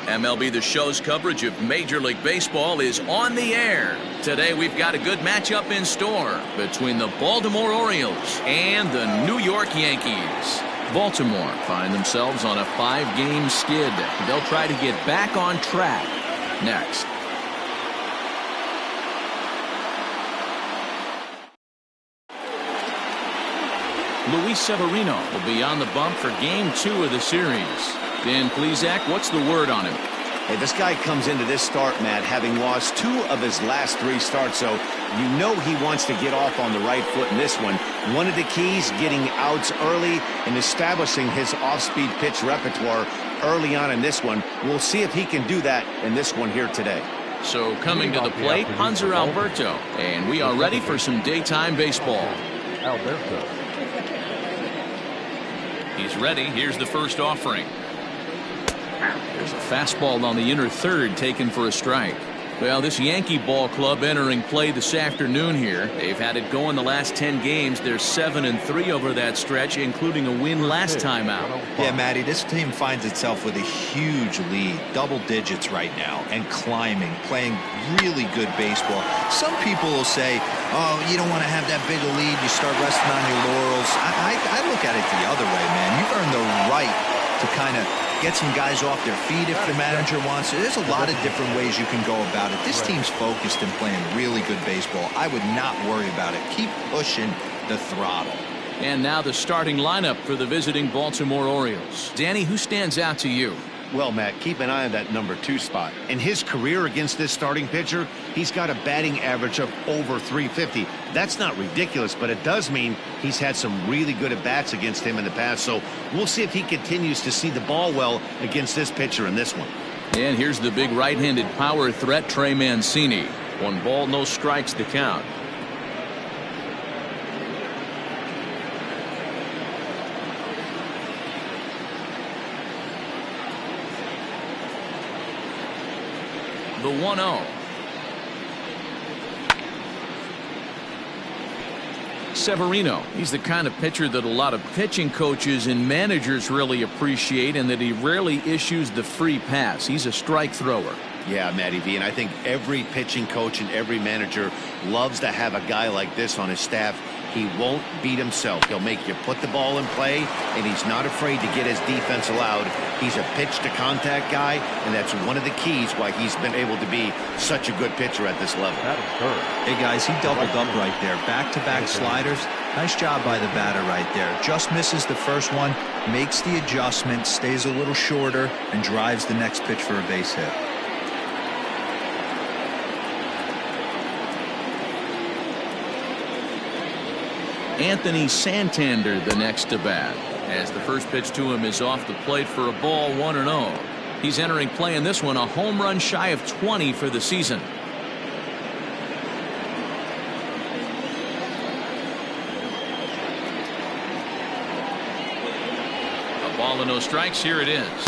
MLB The Show's coverage of Major League Baseball is on the air. Today we've got a good matchup in store between the Baltimore Orioles and the New York Yankees. Baltimore find themselves on a 5-game skid. They'll try to get back on track next. Luis Severino will be on the bump for Game 2 of the series. Dan Plesac, what's the word on him? Hey, this guy comes into this start, Matt, having lost 2 of his last 3 starts, so you know he wants to get off on the right foot in this one. One of the keys, getting outs early and establishing his off-speed pitch repertoire early on in this one. We'll see if he can do that in this one here today. So coming to the plate, Hanser Alberto, and we are ready for some daytime baseball. Alberto. He's ready. Here's the first offering. There's a fastball on the inner third taken for a strike. Well, this Yankee ball club entering play this afternoon here. They've had it going the last 10 games. They're 7-3 over that stretch, including a win last time out. Yeah, Matty, this team finds itself with a huge lead, double digits right now, and climbing, playing really good baseball. Some people will say, oh, you don't want to have that big a lead, you start resting on your laurels. I look at it the other way, man. You've earned the right to kind of get some guys off their feet if the manager wants to. There's a lot of different ways you can go about it. This team's focused and playing really good baseball. I would not worry about it. Keep pushing the throttle. And now the starting lineup for the visiting Baltimore Orioles. Danny, who stands out to you? Well, Matt, keep an eye on that number 2 spot. In his career against this starting pitcher, he's got a batting average of over 350. That's not ridiculous, but it does mean he's had some really good at-bats against him in the past. So we'll see if he continues to see the ball well against this pitcher in this one. And here's the big right-handed power threat, Trey Mancini. 1 ball, no strikes to count. The 1-0. Severino, he's the kind of pitcher that a lot of pitching coaches and managers really appreciate, and that he rarely issues the free pass. He's a strike thrower. Yeah, Matty V, and I think every pitching coach and every manager loves to have a guy like this on his staff. He won't beat himself. He'll make you put the ball in play, and he's not afraid to get his defense allowed. He's a pitch-to-contact guy, and that's one of the keys why he's been able to be such a good pitcher at this level. Hey, guys, he doubled up right there. Back-to-back sliders. Nice job by the batter right there. Just misses the first one, makes the adjustment, stays a little shorter, and drives the next pitch for a base hit. Anthony Santander the next to bat, as the first pitch to him is off the plate for a ball, 1-0. He's entering play in this one, a home run shy of 20 for the season. A ball and no strikes. Here it is.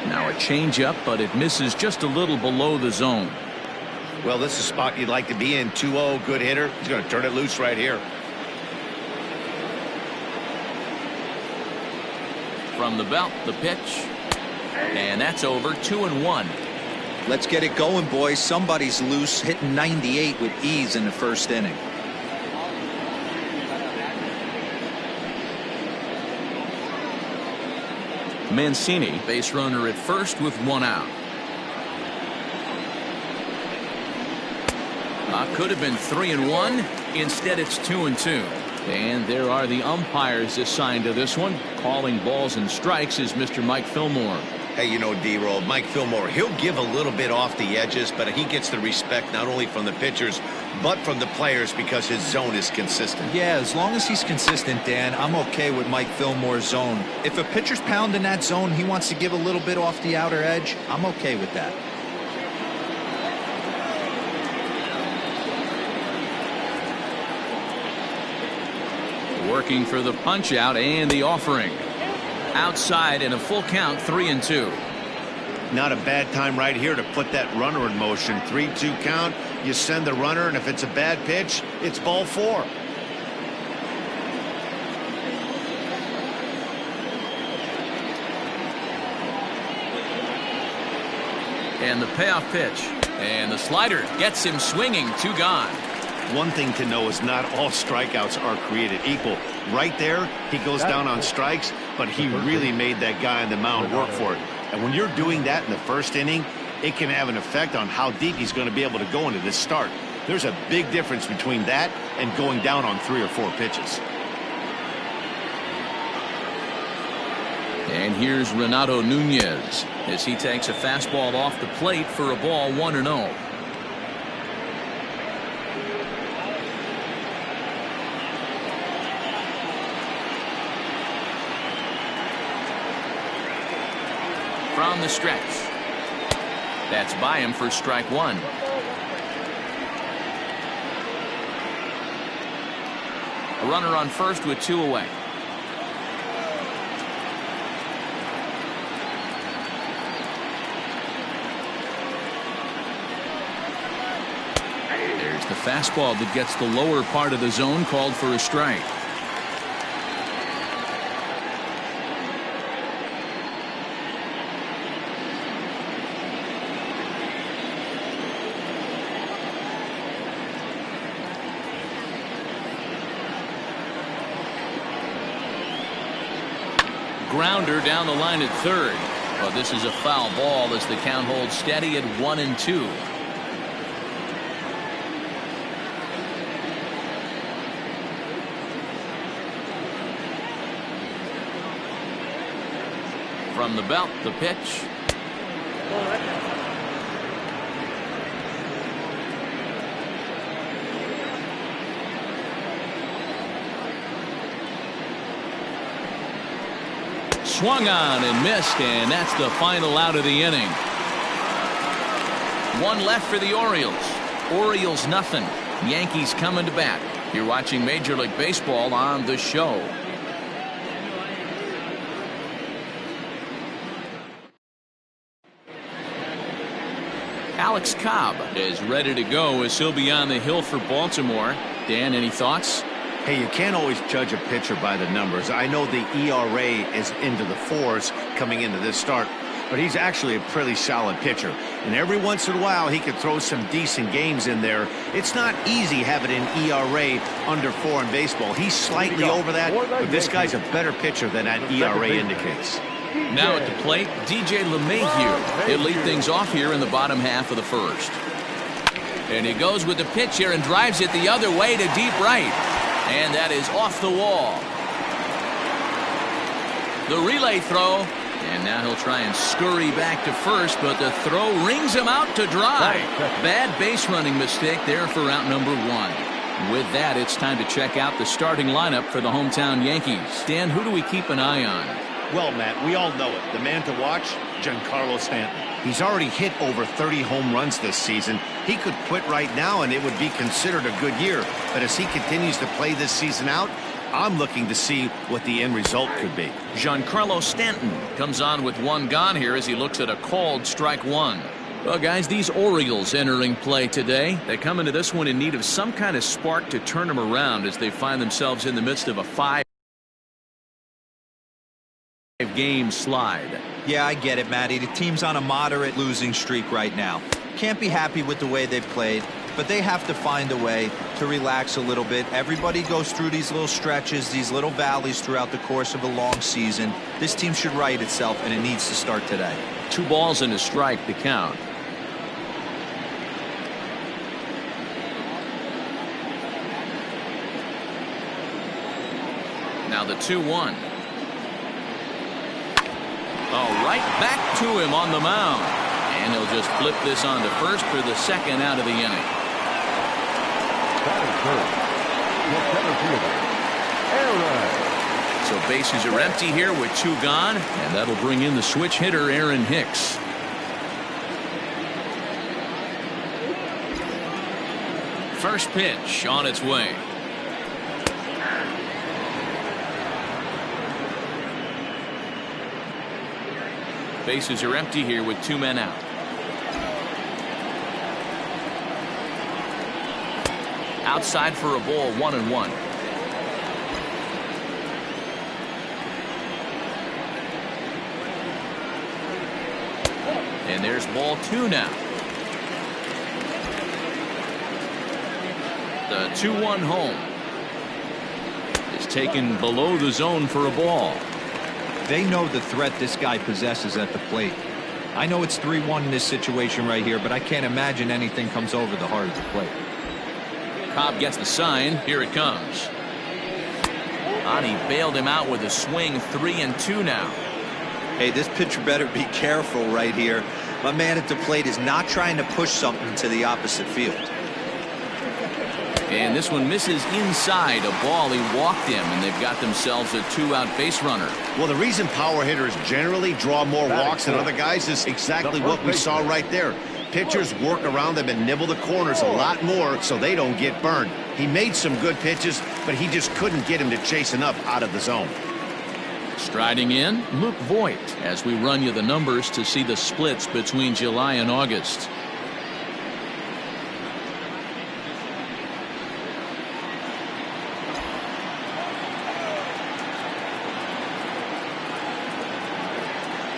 Now a changeup, but it misses just a little below the zone. Well, this is a spot you'd like to be in. 2-0, good hitter. He's going to turn it loose right here. From the belt, the pitch, and that's over. 2-1. Let's get it going, boys. Somebody's loose, hitting 98 with ease in the first inning. Mancini, base runner at first with 1 out. Could have been 3-1. Instead, it's 2-2. And there are the umpires assigned to this one. Calling balls and strikes is Mr. Mike Fillmore. Hey, you know, D-Roll, Mike Fillmore, he'll give a little bit off the edges, but he gets the respect not only from the pitchers, but from the players because his zone is consistent. Yeah, as long as he's consistent, Dan, I'm okay with Mike Fillmore's zone. If a pitcher's pounding that zone, he wants to give a little bit off the outer edge, I'm okay with that. Working for the punch out and the offering. Outside in a full count, 3-2. Not a bad time right here to put that runner in motion. 3-2 count. You send the runner, and if it's a bad pitch, it's ball 4. And the payoff pitch. And the slider gets him swinging. 2 gone. One thing to know is not all strikeouts are created equal. Right there, he goes down on strikes, but he really made that guy on the mound work for it. And when you're doing that in the first inning, it can have an effect on how deep he's going to be able to go into this start. There's a big difference between that and going down on 3 or 4 pitches. And here's Renato Nunez as he takes a fastball off the plate for a ball 1-0. From the stretch. That's by him for strike 1. A runner on first with 2 away. There's the fastball that gets the lower part of the zone, called for a strike. Grounder down the line at third. But this is a foul ball as the count holds steady at 1-2. From the belt, the pitch. Swung on and missed, and that's the final out of the inning. 1 left for the Orioles. Orioles nothing. Yankees coming to bat. You're watching Major League Baseball on The Show. Alex Cobb is ready to go as he'll be on the hill for Baltimore. Dan, any thoughts? Hey, you can't always judge a pitcher by the numbers. I know the ERA is into the 4s coming into this start, but he's actually a pretty solid pitcher. And every once in a while, he could throw some decent games in there. It's not easy having an ERA under 4 in baseball. He's slightly over that, but this guy's a better pitcher than that ERA indicates. Now at the plate, DJ LeMahieu. He'll lead things off here in the bottom half of the first. And he goes with the pitch here and drives it the other way to deep right. And that is off the wall. The relay throw. And now he'll try and scurry back to first, but the throw rings him out to dry. Bad base running mistake there for out number 1. With that, it's time to check out the starting lineup for the hometown Yankees. Dan, who do we keep an eye on? Well, Matt, we all know it. The man to watch, Giancarlo Stanton. He's already hit over 30 home runs this season. He could quit right now and it would be considered a good year. But as he continues to play this season out, I'm looking to see what the end result could be. Giancarlo Stanton comes on with 1 gone here as he looks at a called strike 1. Well, guys, these Orioles entering play today. They come into this one in need of some kind of spark to turn them around as they find themselves in the midst of a 5-game slide. Yeah, I get it, Matty. The team's on a moderate losing streak right now. Can't be happy with the way they played, but they have to find a way to relax a little bit. Everybody goes through these little stretches, these little valleys throughout the course of a long season. This team should right itself, and it needs to start today. 2 balls and a strike to count. Now the 2-1. Oh, right back to him on the mound. And he'll just flip this on to first for the 2nd out of the inning. So bases are empty here with 2 gone, and that'll bring in the switch hitter Aaron Hicks. First pitch on its way. Bases are empty here with 2 men out. Outside for a ball, 1-1. And there's ball 2 now. The 2-1 home is taken below the zone for a ball. They know the threat this guy possesses at the plate. I know it's 3-1 in this situation right here, but I can't imagine anything comes over the heart of the plate. Cobb gets the sign. Here it comes. And he bailed him out with a swing. 3-2 now. Hey, this pitcher better be careful right here. My man at the plate is not trying to push something to the opposite field. And this one misses inside a ball. He walked him, and they've got themselves a 2-out base runner. Well, the reason power hitters generally draw more walks than other guys is exactly what we saw right there. Pitchers work around them and nibble the corners a lot more so they don't get burned. He made some good pitches, but he just couldn't get him to chase enough out of the zone. Striding in, Luke Voigt, as we run you the numbers to see the splits between July and August.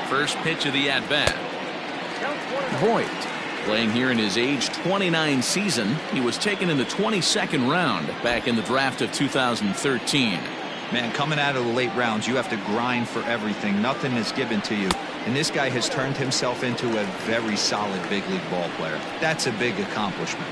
First pitch of the at-bat. Voigt, playing here in his age 29 season. He was taken in the 22nd round back in the draft of 2013. Man, coming out of the late rounds, you have to grind for everything. Nothing is given to you. And this guy has turned himself into a very solid big league ball player. That's a big accomplishment.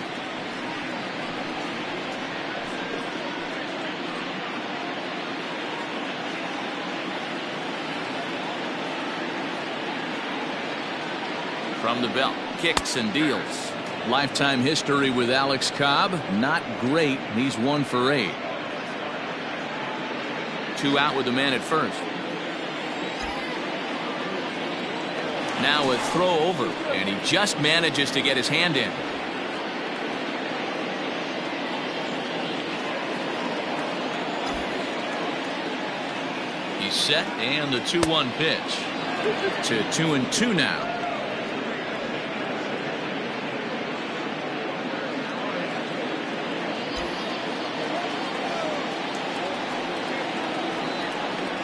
From the belt, kicks and deals. Lifetime history with Alex Cobb, not great. He's 1 for 8. 2 out with the man at first. Now a throw over, and he just manages to get his hand in. He's set, and the 2-1 pitch. To 2-2 now.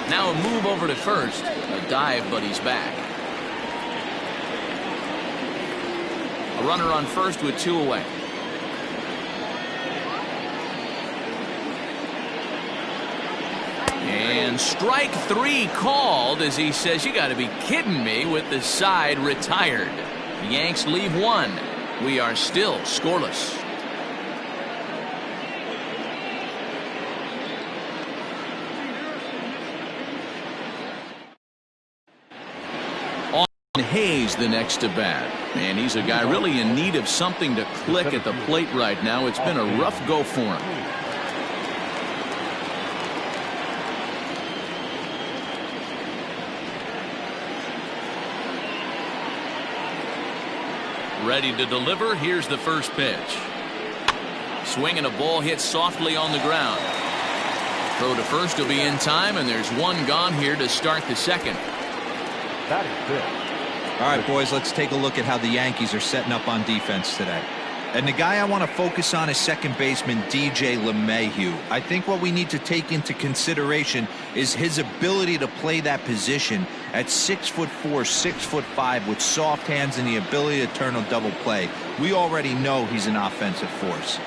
Now a move over to first. A dive, but he's back. A runner on first with 2 away. And strike 3 called as he says, "You got to be kidding me," with the side retired. The Yanks leave 1. We are still scoreless. Hayes the next to bat, and he's a guy really in need of something to click at the plate right now. It's been a rough go for him. Ready to deliver. Here's the first pitch. Swing and a ball hit softly on the ground. Throw to first will be in time, and there's 1 gone here to start the second. That is good. All right, boys, let's take a look at how the Yankees are setting up on defense today. And the guy I want to focus on is second baseman DJ LeMahieu. I think what we need to take into consideration is his ability to play that position at 6'4", 6'5", with soft hands and the ability to turn a double play. We already know he's an offensive force.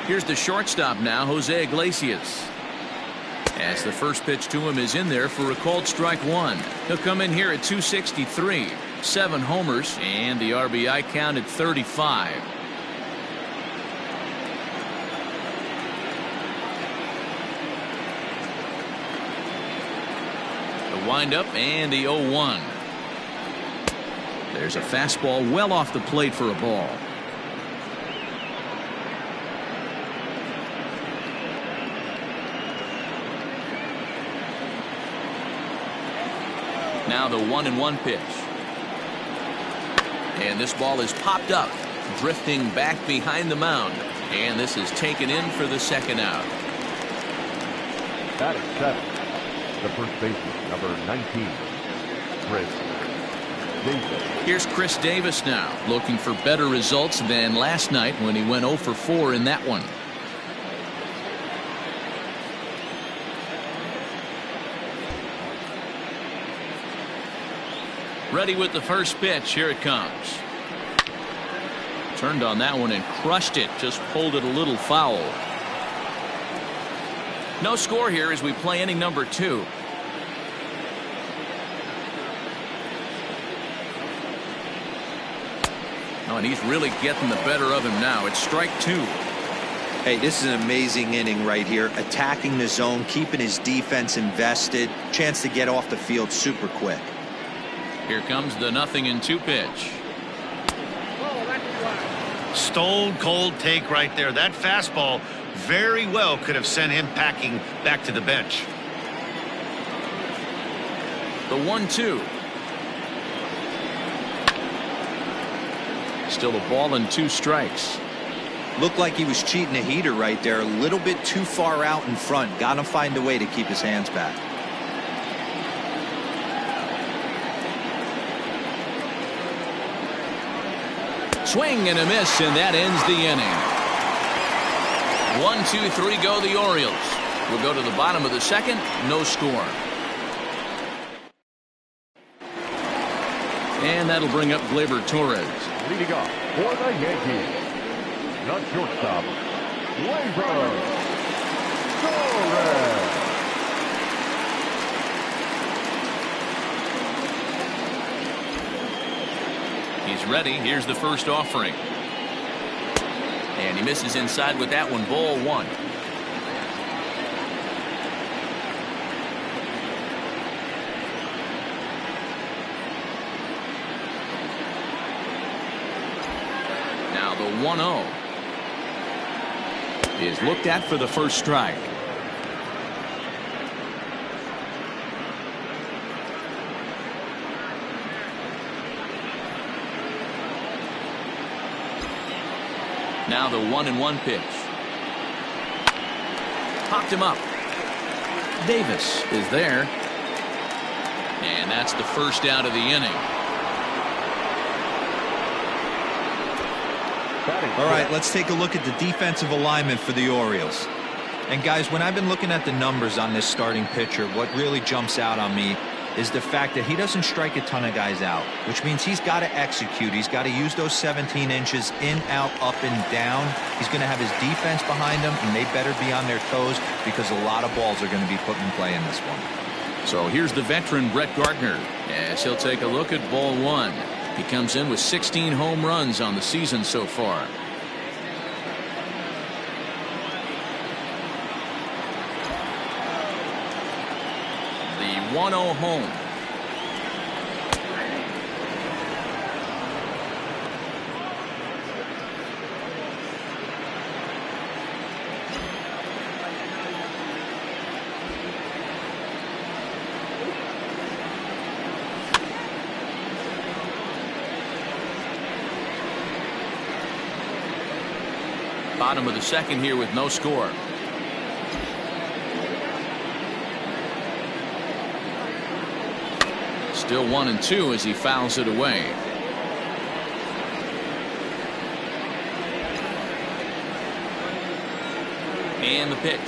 Here's the shortstop now, Jose Iglesias. As the first pitch to him is in there for a called strike 1. He'll come in here at 263. 7 homers, and the RBI count at 35. The windup and the 0-1. There's a fastball well off the plate for a ball. Now the 1-1 pitch. And this ball is popped up, drifting back behind the mound. And this is taken in for the second out. That is 7. The first baseman, number 19, Chris Davis. Here's Chris Davis now, looking for better results than last night when he went 0 for 4 in that one. Ready with the first pitch. Here it comes. Turned on that one and crushed it. Just pulled it a little foul. No score here as we play inning number 2. Oh, and he's really getting the better of him now. It's strike 2. Hey, this is an amazing inning right here. Attacking the zone, keeping his defense invested. Chance to get off the field super quick. Here comes the 0-2 pitch. Stone cold take right there. That fastball very well could have sent him packing back to the bench. The 1-2. Still a ball and 2 strikes. Looked like he was cheating a heater right there. A little bit too far out in front. Got to find a way to keep his hands back. Swing and a miss, and that ends the inning. 1, 2, 3 go the Orioles. We'll go to the bottom of the second. No score. And that'll bring up Gleyber Torres. Leading off for the Yankees, the shortstop, Gleyber Torres. He's ready. Here's the first offering. And he misses inside with that one. Ball 1. Now the 1-0 is looked at for the first strike. Now the 1-1 pitch. Popped him up. Davis is there. And that's the first out of the inning. All right, let's take a look at the defensive alignment for the Orioles. And guys, when I've been looking at the numbers on this starting pitcher, what really jumps out on me is the fact that he doesn't strike a ton of guys out, which means he's got to execute. He's got to use those 17 inches in, out, up, and down. He's going to have his defense behind him, and they better be on their toes because a lot of balls are going to be put in play in this one. So here's the veteran Brett Gardner as he'll take a look at ball 1. He comes in with 16 home runs on the season so far. The 1-0 home. Bottom of the second here with no score. Still 1-2 as he fouls it away. And the pitch.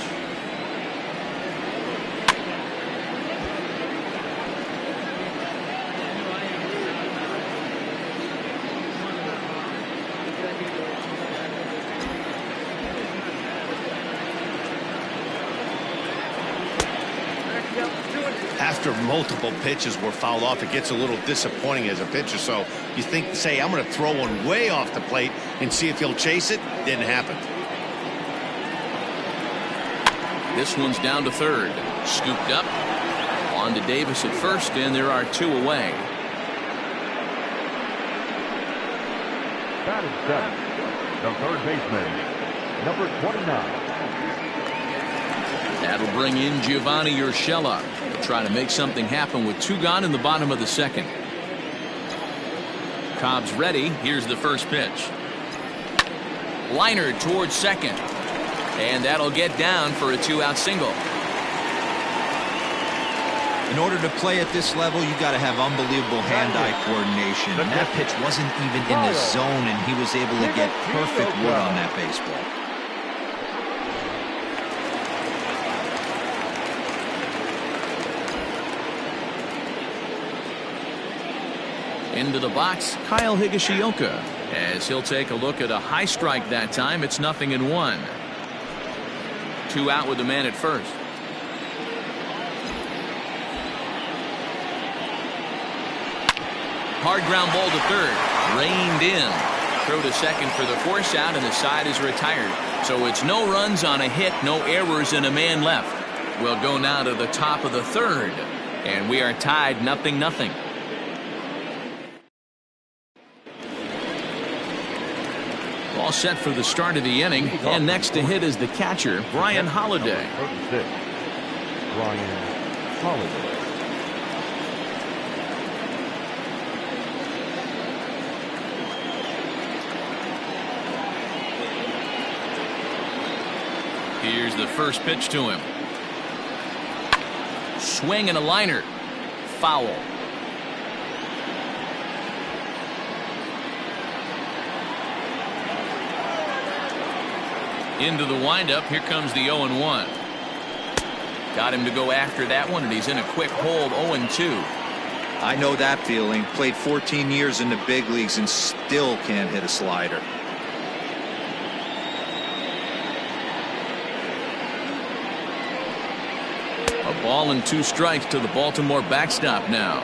After multiple pitches were fouled off, it gets a little disappointing as a pitcher. So you think, say, I'm going to throw one way off the plate and see if he'll chase it. Didn't happen. This one's down to third. Scooped up. On to Davis at first, and there are 2 away. Batting seventh, the third baseman, number 29. That'll bring in Giovanni Urshela. He'll try to make something happen with 2 gone in the bottom of the second. Cobb's ready. Here's the first pitch. Liner towards second. And that'll get down for a 2-out single. In order to play at this level, you got to have unbelievable hand-eye coordination. And that pitch wasn't even in the zone, and he was able to get perfect wood on that baseball. Into the box, Kyle Higashioka. As he'll take a look at a high strike that time, it's 0-1. 2 out with the man at first. Hard ground ball to third. Reined in. Throw to second for the force out, and the side is retired. So it's no runs on a hit, no errors, and a man left. We'll go now to the top of the third, and we are tied 0-0. All set for the start of the inning, and next to hit is the catcher, Brian Holiday. 36, Brian Holiday. Here's the first pitch to him. Swing and a liner. Foul. Into the windup. Here comes the 0-1. Got him to go after that one, and he's in a quick hold. 0-2. I know that feeling. Played 14 years in the big leagues and still can't hit a slider. A ball and 2 strikes to the Baltimore backstop now.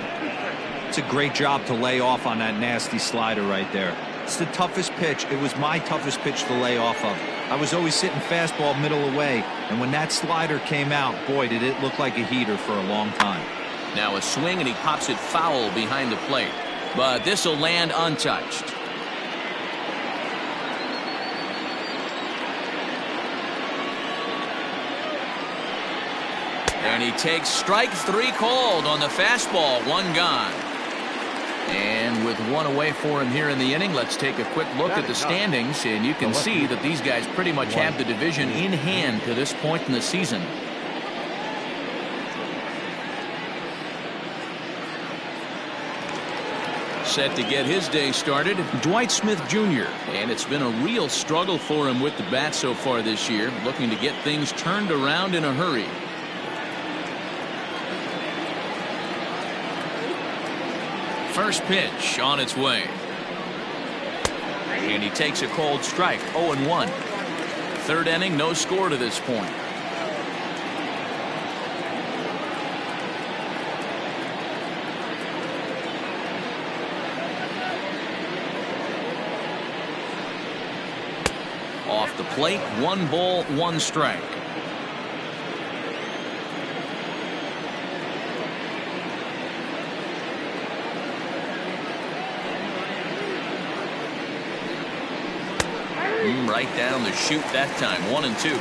It's a great job to lay off on that nasty slider right there. It's the toughest pitch. It was my toughest pitch to lay off of. I was always sitting fastball middle away, and when that slider came out, boy, did it look like a heater for a long time. Now a swing, and he pops it foul behind the plate. But this will land untouched. And he takes strike 3 called on the fastball. 1 gone. And with 1 away for him here in the inning, let's take a quick look at the standings, and you can see that these guys pretty much have the division in hand to this point in the season. Set to get his day started, Dwight Smith Jr. And it's been a real struggle for him with the bat so far this year, looking to get things turned around in a hurry. First pitch on its way. And he takes a cold strike. 0-1. Third inning, no score to this point. Off the plate, 1 ball, 1 strike. Right down the chute that time. 1-2.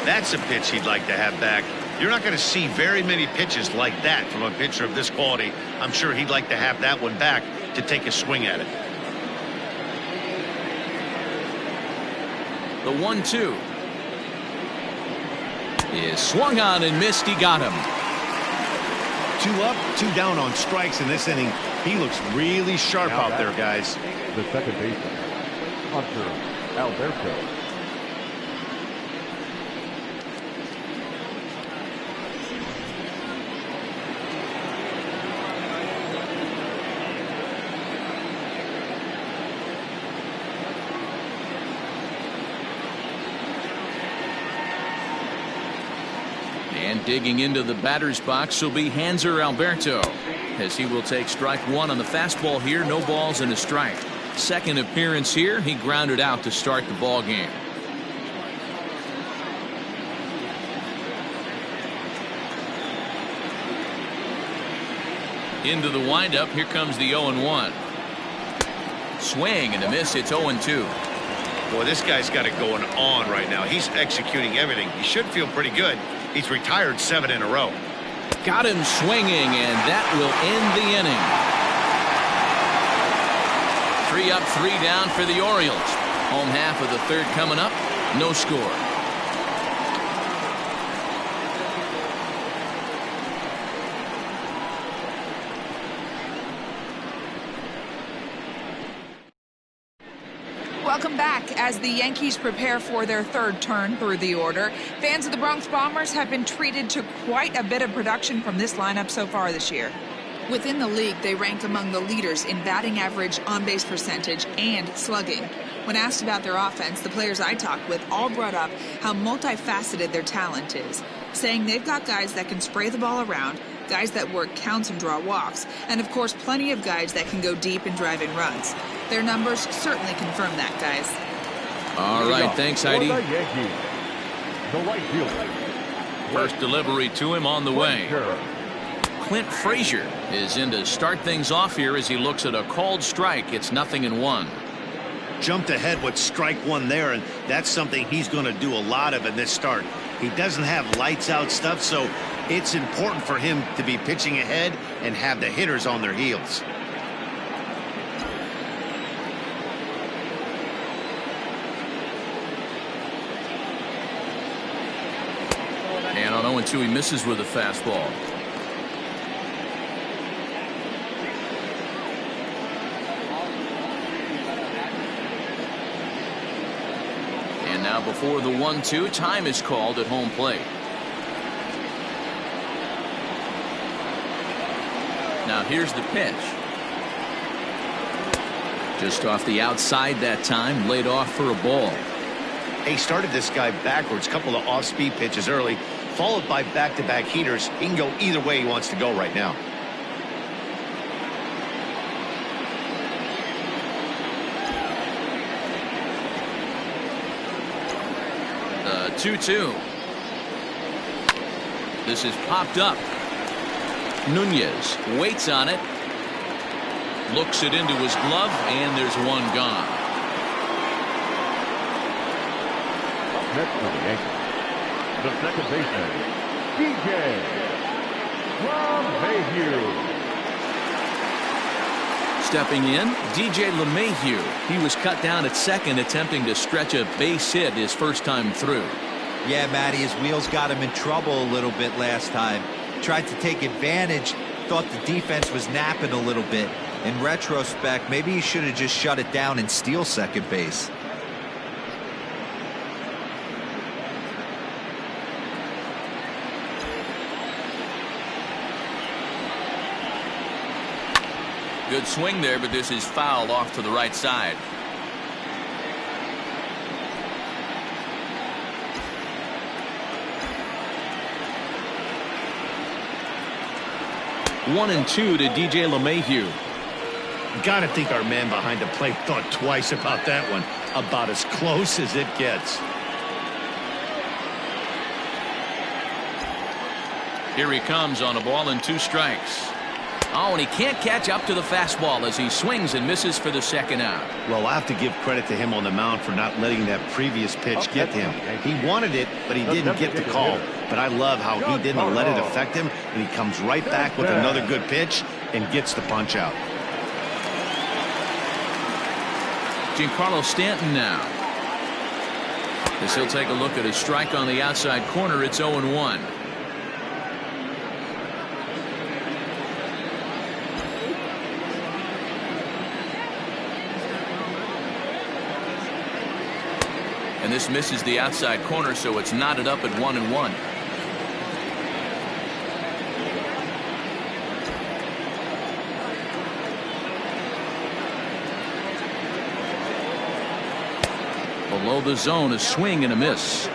That's a pitch he'd like to have back. You're not going to see very many pitches like that from a pitcher of this quality. I'm sure he'd like to have that one back to take a swing at it. The 1-2 is swung on and missed. He got him. 2 up, 2 down on strikes in this inning. He looks really sharp out there, guys. The second baseman, Hunter Alberto. And digging into the batter's box will be Hanser Alberto, as he will take strike 1 on the fastball here. No balls and a strike. Second appearance here, he grounded out to start the ball game. Into the windup, here comes the 0-1. Swing and a miss. It's 0-2. Boy, this guy's got it going on right now. He's executing everything. He should feel pretty good. He's retired 7 in a row. Got him swinging, and that will end the inning. 3 up, 3 down for the Orioles. Home half of the third coming up. No score. Welcome back. As the Yankees prepare for their third turn through the order, fans of the Bronx Bombers have been treated to quite a bit of production from this lineup so far this year. Within the league, they rank among the leaders in batting average, on-base percentage, and slugging. When asked about their offense, the players I talked with all brought up how multifaceted their talent is, saying they've got guys that can spray the ball around, guys that work counts and draw walks, and of course plenty of guys that can go deep and drive in runs. Their numbers certainly confirm that, guys. All right, thanks, Heidi. For the Yankees, the right fielder. First delivery to him on the way. Clint Frazier is in to start things off here as he looks at a called strike. It's 0-1. Jumped ahead with strike one there, and that's something he's going to do a lot of in this start. He doesn't have lights out stuff, so it's important for him to be pitching ahead and have the hitters on their heels. And on 0-2, he misses with a fastball. And now before the 1-2, time is called at home plate. Now here's the pitch. Just off the outside that time, laid off for a ball. He started this guy backwards, couple of off-speed pitches early, followed by back-to-back heaters. He can go either way he wants to go right now. The 2-2. This is popped up. Nunez waits on it. Looks it into his glove, and there's one gone. Next for the Yankees, the second baseman, DJ LeMahieu. Stepping in, DJ LeMahieu. He was cut down at second, attempting to stretch a base hit his first time through. Yeah, Matty, his wheels got him in trouble a little bit last time. Tried to take advantage, thought the defense was napping a little bit. In retrospect, maybe he should have just shut it down and steal second base. Good swing there, but this is fouled off to the right side. One and two to DJ LeMahieu. Got to think our man behind the plate thought twice about that one. About as close as it gets. Here he comes on a ball and 2 strikes. Oh, and he can't catch up to the fastball as he swings and misses for the second out. Well, I have to give credit to him on the mound for not letting that previous pitch get to him. He wanted it, but he didn't get the call. But I love how he didn't let it affect him, and he comes right back with another good pitch and gets the punch out. Giancarlo Stanton now. As he'll take a look at his strike on the outside corner, it's 0-1. And this misses the outside corner, so it's knotted up at 1-1. Below the zone, a swing and a miss.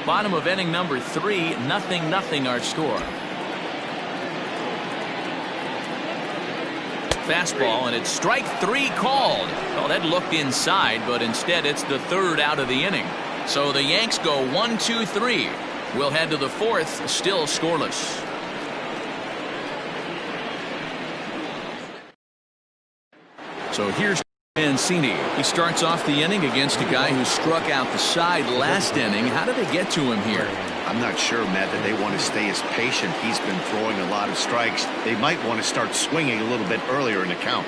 Bottom of inning number 3, 0-0 our score. Fastball, and it's strike 3 called. Well, that looked inside, but instead it's the 3rd out of the inning. So the Yanks go 1-2-3. We'll head to the 4th, still scoreless. So here's Mancini. He starts off the inning against a guy who struck out the side last inning. How did they get to him here? I'm not sure, Matt, that they want to stay as patient. He's been throwing a lot of strikes. They might want to start swinging a little bit earlier in the count.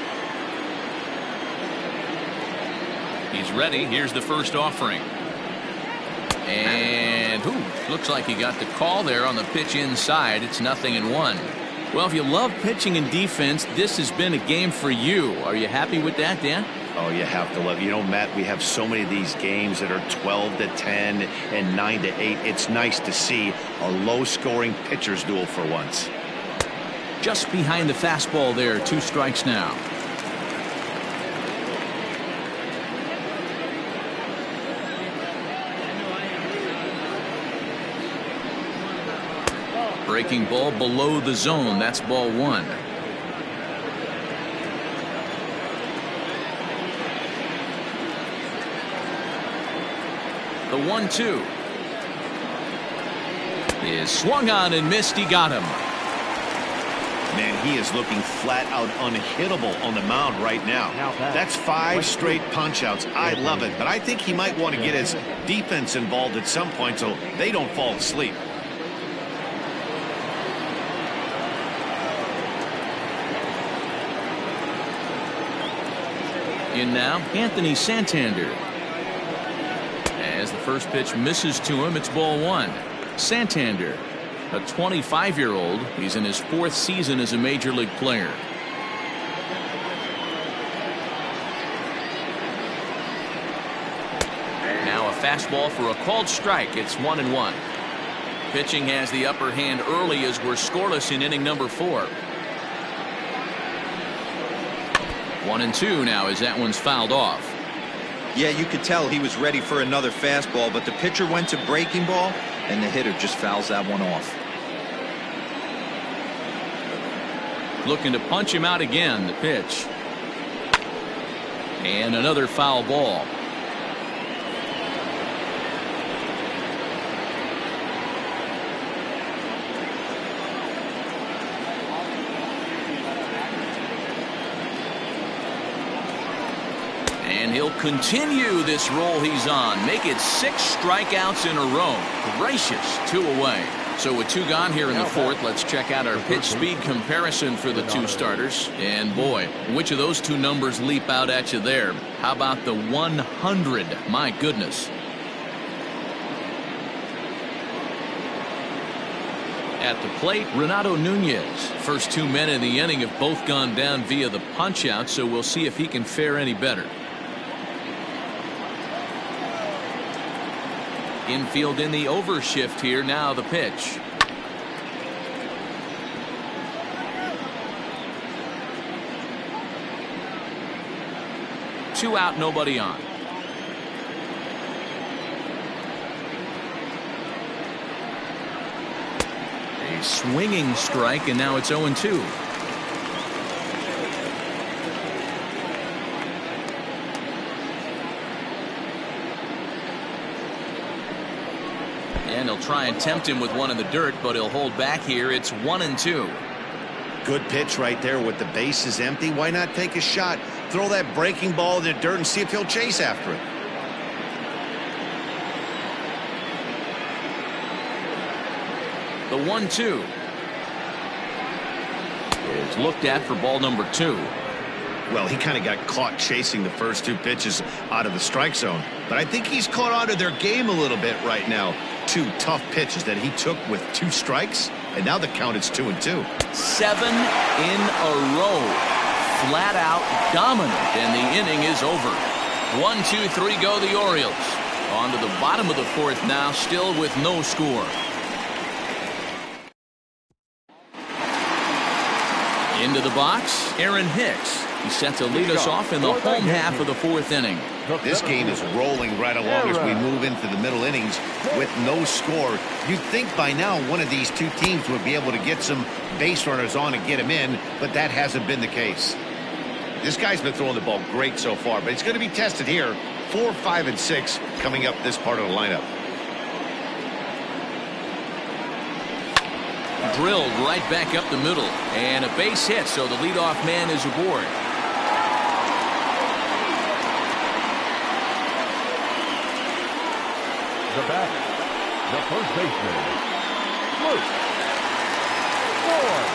He's ready. Here's the first offering. And looks like he got the call there on the pitch inside. It's 0-1. Well, if you love pitching and defense, this has been a game for you. Are you happy with that, Dan? Oh, you have to love. You know, Matt, we have so many of these games that are 12-10 and 9-8. It's nice to see a low-scoring pitcher's duel for once. Just behind the fastball there. 2 strikes now. Breaking ball below the zone. That's ball 1. The 1-2 is swung on and missed. He got him. Man, he is looking flat out unhittable on the mound right now. That's 5 straight punch-outs. I love it, but I think he might want to get his defense involved at some point so they don't fall asleep. In now, Anthony Santander. As the first pitch misses to him, it's ball 1. Santander, a 25-year-old. He's in his 4th season as a major league player. Now a fastball for a called strike. It's 1-1. Pitching has the upper hand early as we're scoreless in inning number 4. 1-2 now as that one's fouled off. Yeah, you could tell he was ready for another fastball, but the pitcher went to breaking ball, and the hitter just fouls that one off. Looking to punch him out again. The pitch. And another foul ball. And he'll continue this roll he's on. Make it 6 strikeouts in a row. Gracious, 2 away. So with 2 gone here in the 4th, let's check out our pitch speed comparison for the 2 starters. And boy, which of those 2 numbers leap out at you there? How about the 100? My goodness. At the plate, Renato Nunez. First 2 men in the inning have both gone down via the punch out, so we'll see if he can fare any better. Infield in the overshift here. Now the pitch. Two out, nobody on. A swinging strike, and now it's 0-2. And he'll try and tempt him with one in the dirt, but he'll hold back here. It's 1-2. Good pitch right there with the bases empty. Why not take a shot? Throw that breaking ball in the dirt and see if he'll chase after it. The 1-2 is looked at for ball number 2. Well, he kind of got caught chasing the first 2 pitches out of the strike zone. But I think he's caught on to their game a little bit right now. 2 tough pitches that he took with 2 strikes. And now the count is 2-2. 7 in a row. Flat out dominant. And the inning is over. 1, 2, 3 go the Orioles. On to the bottom of the 4th now, still with no score. Into the box, Aaron Hicks. He set to lead us off in the home half of the 4th inning. This game is rolling right along as we move into the middle innings with no score. You'd think by now one of these 2 teams would be able to get some base runners on and get him in, but that hasn't been the case. This guy's been throwing the ball great so far, but it's going to be tested here. 4, 5, and 6 coming up this part of the lineup. Drilled right back up the middle, and a base hit, so the leadoff man is aboard. The batter, the first baseman, Luke Ford.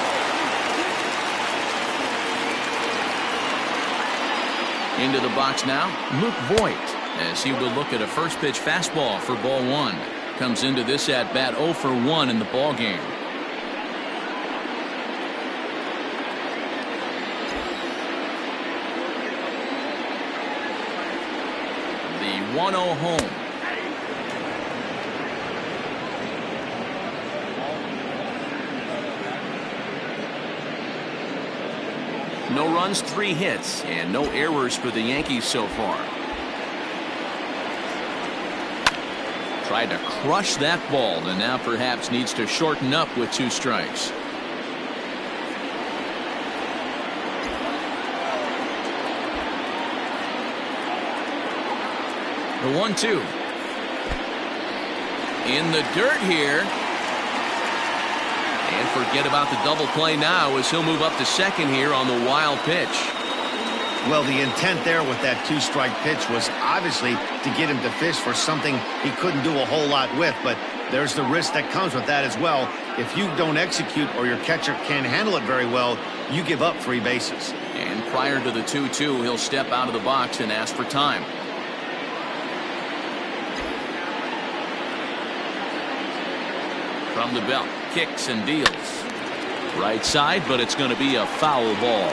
Into the box now, Luke Voigt, as he will look at a first pitch fastball for ball 1. Comes into this at bat 0 for 1 in the ball game. The 1-0 home. No runs, 3 hits, and no errors for the Yankees so far. Tried to crush that ball, and now perhaps needs to shorten up with 2 strikes. The 1-2. In the dirt here. And forget about the double play now as he'll move up to second here on the wild pitch. Well, the intent there with that 2-strike pitch was obviously to get him to fish for something he couldn't do a whole lot with, but there's the risk that comes with that as well. If you don't execute or your catcher can't handle it very well, you give up 3 bases. And prior to the 2-2, he'll step out of the box and ask for time. From the belt, kicks and deals. Right side, but it's going to be a foul ball.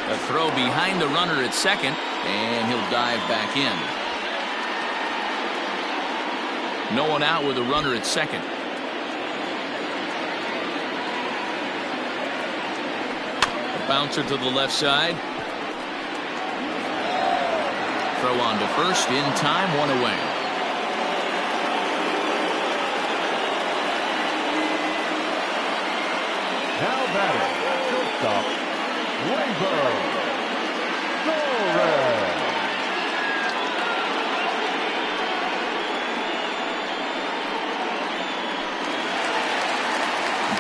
A throw behind the runner at second, and he'll dive back in. No one out with a runner at second. A bouncer to the left side. Throw on to first, in time, 1 away. Now batting, shortstop, Torres.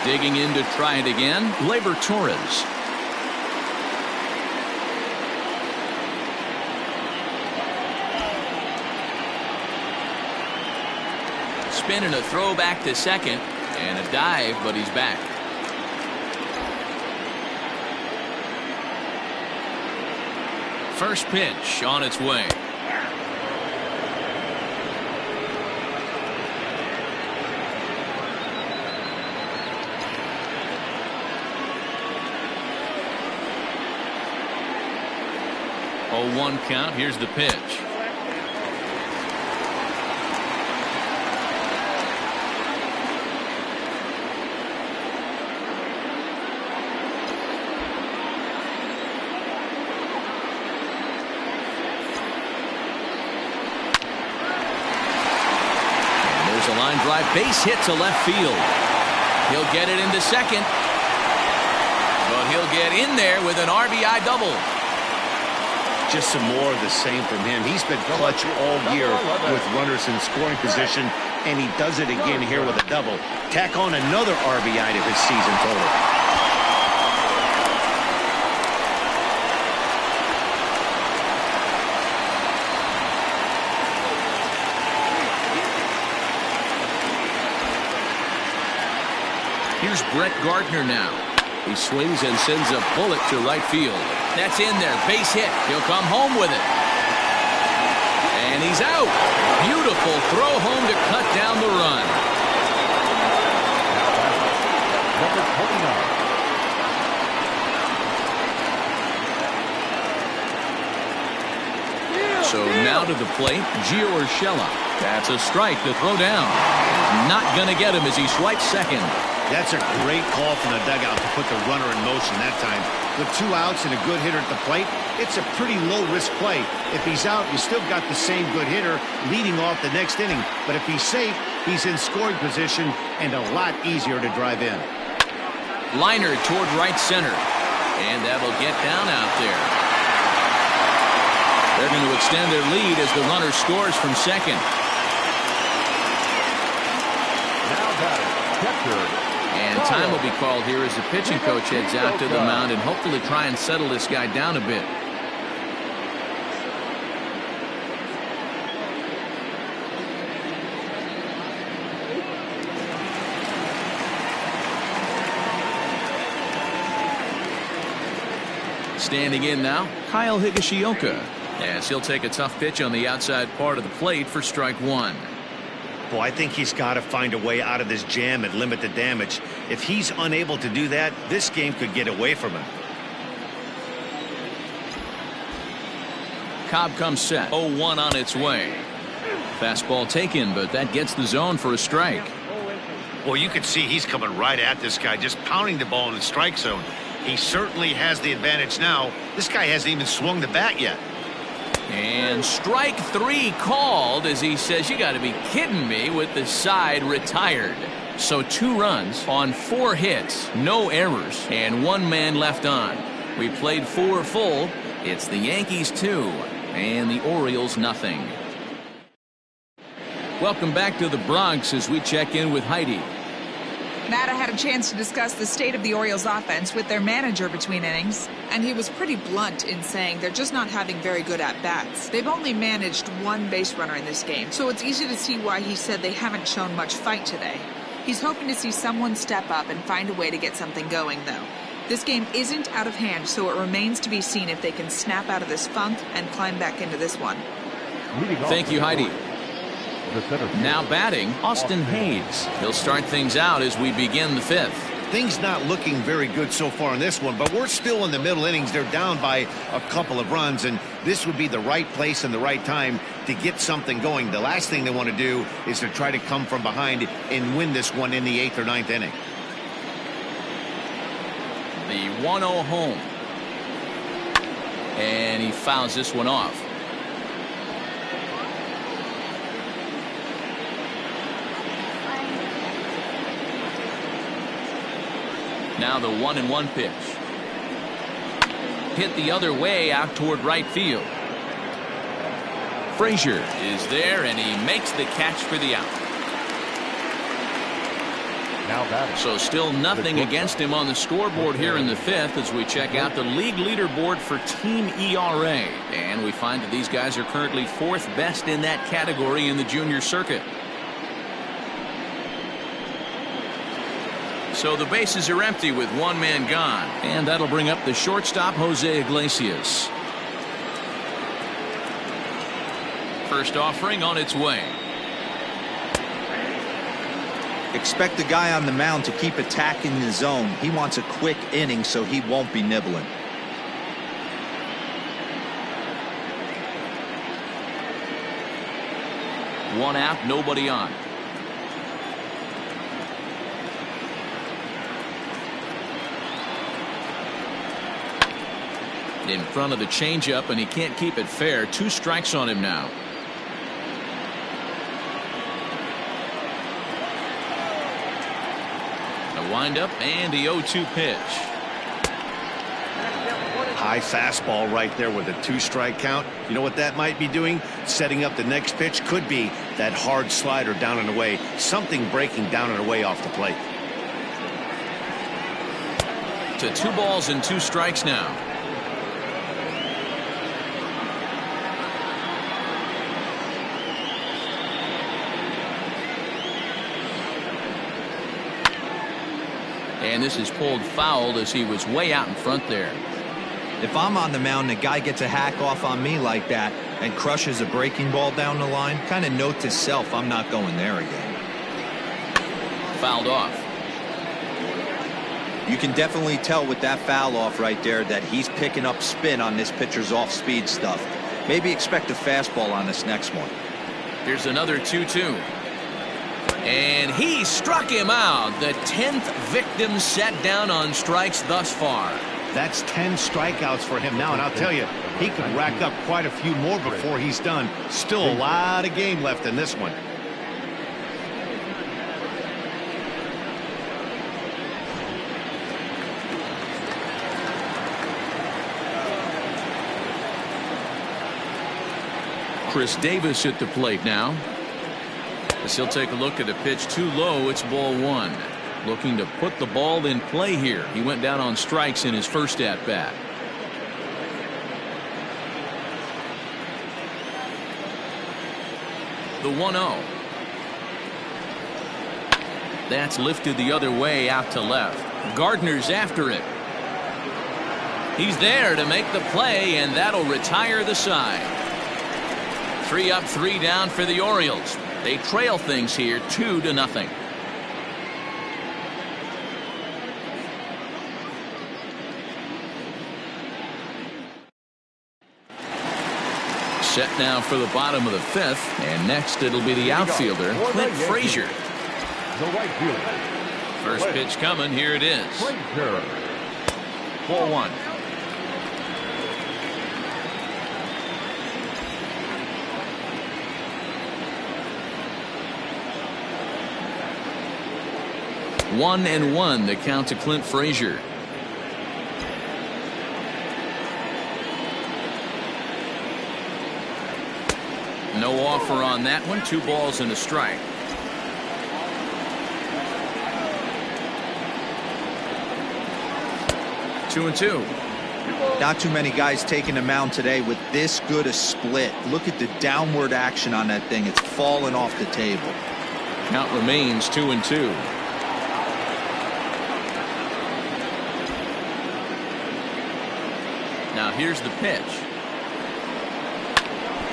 Digging in to try it again, Torres. Spin and a throw back to second, and a dive, but he's back. First pitch on its way. Oh, 1 count. Here's the pitch. Line drive, base hit to left field. He'll get it into second, but he'll get in there with an RBI double. Just some more of the same from him. He's been clutch all year with runners in scoring position, and he does it again here with a double. Tack on another RBI to his season total. Here's Brett Gardner now. He swings and sends a bullet to right field. That's in there. Base hit. He'll come home with it. And he's out. Beautiful throw home to cut down the run. Number 29. So now to the plate, Gio Urshela. That's a strike to throw down. Not going to get him as he swipes second. That's a great call from the dugout to put the runner in motion that time. With 2 outs and a good hitter at the plate, it's a pretty low-risk play. If he's out, you still got the same good hitter leading off the next inning. But if he's safe, he's in scoring position and a lot easier to drive in. Liner toward right center. And that'll get down out there. They're going to extend their lead as the runner scores from second. Now batting, catcher. And time will be called here as the pitching coach heads out to the mound and hopefully try and settle this guy down a bit. Standing in now, Kyle Higashioka, as he'll take a tough pitch on the outside part of the plate for strike 1. Well, I think he's got to find a way out of this jam and limit the damage. If he's unable to do that, this game could get away from him. Cobb comes set. 0-1 on its way. Fastball taken, but that gets the zone for a strike. Well, you can see he's coming right at this guy, just pounding the ball in the strike zone. He certainly has the advantage now. This guy hasn't even swung the bat yet. And strike 3 called as he says, you got to be kidding me, with the side retired. So 2 runs on 4 hits, no errors, and 1 man left on. We played 4 full. It's the Yankees 2 and the Orioles nothing. Welcome back to the Bronx as we check in with Heidi. Matt, I had a chance to discuss the state of the Orioles offense with their manager between innings, and he was pretty blunt in saying they're just not having very good at-bats. They've only managed 1 base runner in this game, so it's easy to see why he said they haven't shown much fight today. He's hoping to see someone step up and find a way to get something going, though. This game isn't out of hand, so it remains to be seen if they can snap out of this funk and climb back into this one. Thank you, Heidi. The center field. Now batting, Austin Hayes. He'll start things out as we begin the 5th. Things not looking very good so far in this one, but we're still in the middle innings. They're down by a couple of runs, and this would be the right place and the right time to get something going. The last thing they want to do is to try to come from behind and win this one in the 8th or 9th inning. The 1-0 home. And he fouls this one off. Now the 1-1 pitch. Hit the other way out toward right field. Frazier is there, and he makes the catch for the out. Now batting. So still nothing against him on the scoreboard here in the 5th as we check out the league leaderboard for team ERA. And we find that these guys are currently 4th best in that category in the junior circuit. So the bases are empty with 1 man gone, and that'll bring up the shortstop, Jose Iglesias. First offering on its way. Expect the guy on the mound to keep attacking the zone. He wants a quick inning, so he won't be nibbling. One out, nobody on. In front of the changeup, and he can't keep it fair. 2 strikes on him now. A windup and the 0-2 pitch. High fastball right there with a 2-strike count. You know what that might be doing? Setting up the next pitch. Could be that hard slider down and away. Something breaking down and away off the plate. To 2 balls and 2 strikes now. And this is pulled foul as he was way out in front there. If I'm on the mound and a guy gets a hack off on me like that and crushes a breaking ball down the line, kind of note to self, I'm not going there again. Fouled off. You can definitely tell with that foul off right there that he's picking up spin on this pitcher's off-speed stuff. Maybe expect a fastball on this next one. Here's another 2-2. And he struck him out. The 10th victim set down on strikes thus far. That's 10 strikeouts for him now, and I'll tell you, he could rack up quite a few more before he's done. Still a lot of game left in this one. Chris Davis at the plate now. As he'll take a look at a pitch too low. It's ball 1. Looking to put the ball in play here. He went down on strikes in his first at bat. The 1-0. That's lifted the other way out to left. Gardner's after it. He's there to make the play, and that'll retire the side. 3 up, 3 down for the Orioles. They trail things here 2-0. Set now for the bottom of the 5th, and next it'll be the outfielder, Clint Frazier. The right fielder. First pitch coming. Here it is. Frazier. Ball 1. One and one, the count to Clint Frazier. No offer on that one. 2 balls and a strike. Two and two. Not too many guys taking the mound today with this good a split. Look at the downward action on that thing. It's falling off the table. Count remains 2 and 2. Now here's the pitch.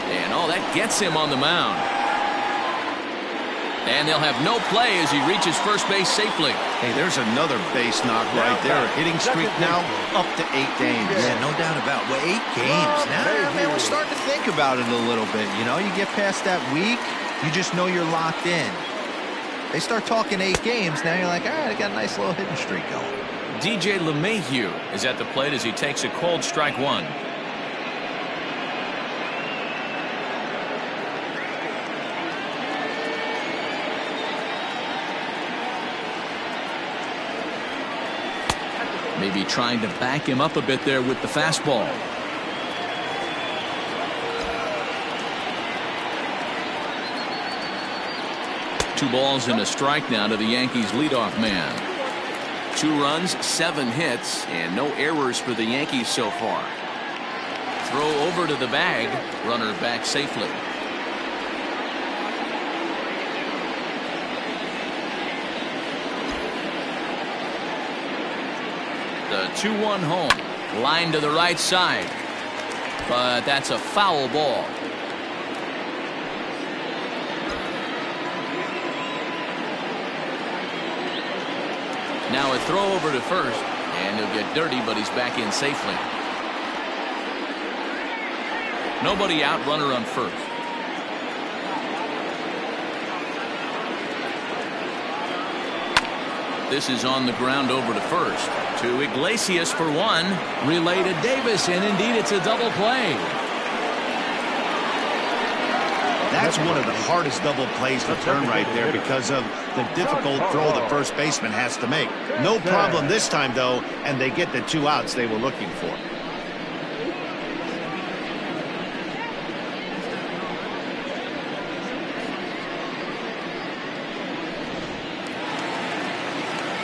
And that gets him on the mound. And they'll have no play as he reaches first base safely. Hey, there's another base knock right there. A hitting streak now up to 8 games. Yeah, no doubt about it. Well, 8 games. Now, man, we're starting to think about it a little bit. You know, you get past that week, you just know you're locked in. They start talking 8 games, now you're like, all right, I got a nice little hitting streak going. DJ LeMahieu is at the plate as he takes a cold strike 1. Maybe trying to back him up a bit there with the fastball. Two balls and a strike now to the Yankees leadoff man. 2 runs, 7 hits, and no errors for the Yankees so far. Throw over to the bag, runner back safely. The 2-1 home, line to the right side, but that's a foul ball. Now a throw over to first, and he'll get dirty, but he's back in safely. Nobody out, runner on first. This is on the ground over to first. To Iglesias for 1. Relay to Davis, and indeed it's a double play. That's one of the hardest double plays to turn right there because of the difficult throw the first baseman has to make. No problem this time, though, and they get the 2 outs they were looking for.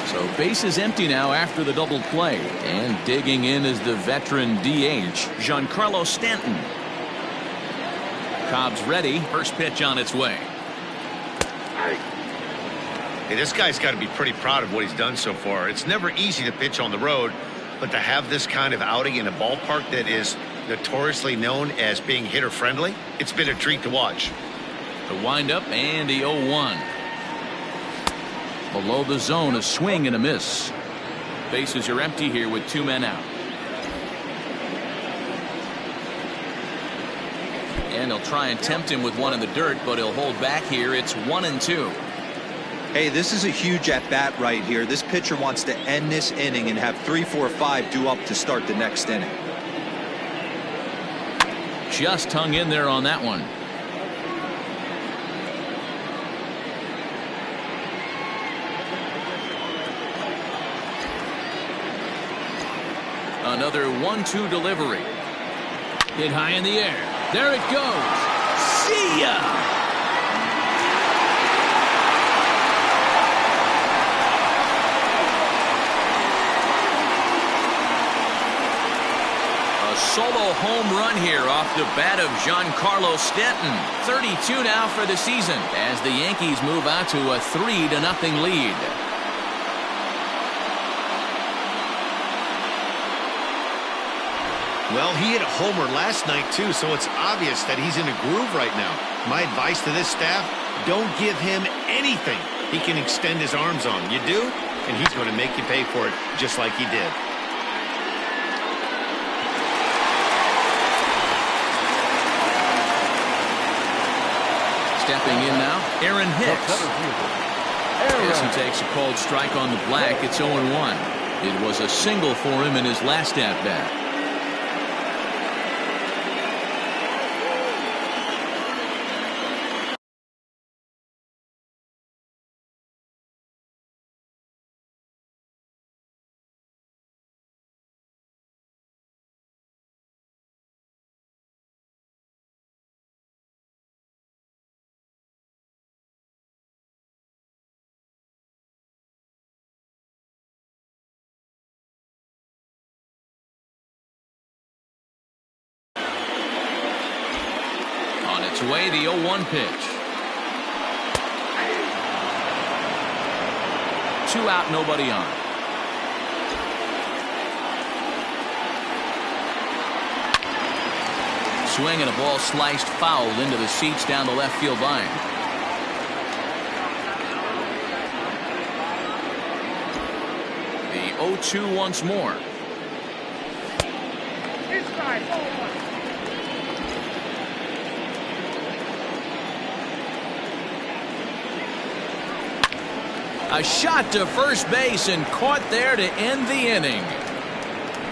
So base is empty now after the double play, and digging in is the veteran DH, Giancarlo Stanton. Cobb's ready. First pitch on its way. Hey, this guy's got to be pretty proud of what he's done so far. It's never easy to pitch on the road, but to have this kind of outing in a ballpark that is notoriously known as being hitter friendly, it's been a treat to watch. The windup and the 0-1. Below the zone, a swing and a miss. Bases are empty here with 2 men out. And they'll try and tempt him with one in the dirt, but he'll hold back here. It's 1-2. Hey, this is a huge at-bat right here. This pitcher wants to end this inning and have 3, 4, 5 due up to start the next inning. Just hung in there on that one. Another 1-2 delivery. Hit high in the air. There it goes. See ya! A solo home run here off the bat of Giancarlo Stanton. 32 now for the season as the Yankees move out to a 3-0 lead. Well, he hit a homer last night, too, so it's obvious that he's in a groove right now. My advice to this staff, don't give him anything he can extend his arms on. You do, and he's going to make you pay for it just like he did. Stepping in now, Aaron Hicks. As he takes a called strike on the black, it's 0-1. It was a single for him in his last at-bat. Away the 0-1 pitch. 2 out, nobody on. Swing and a ball sliced foul into the seats down the left field line. The 0-2 once more. A shot to first base and caught there to end the inning.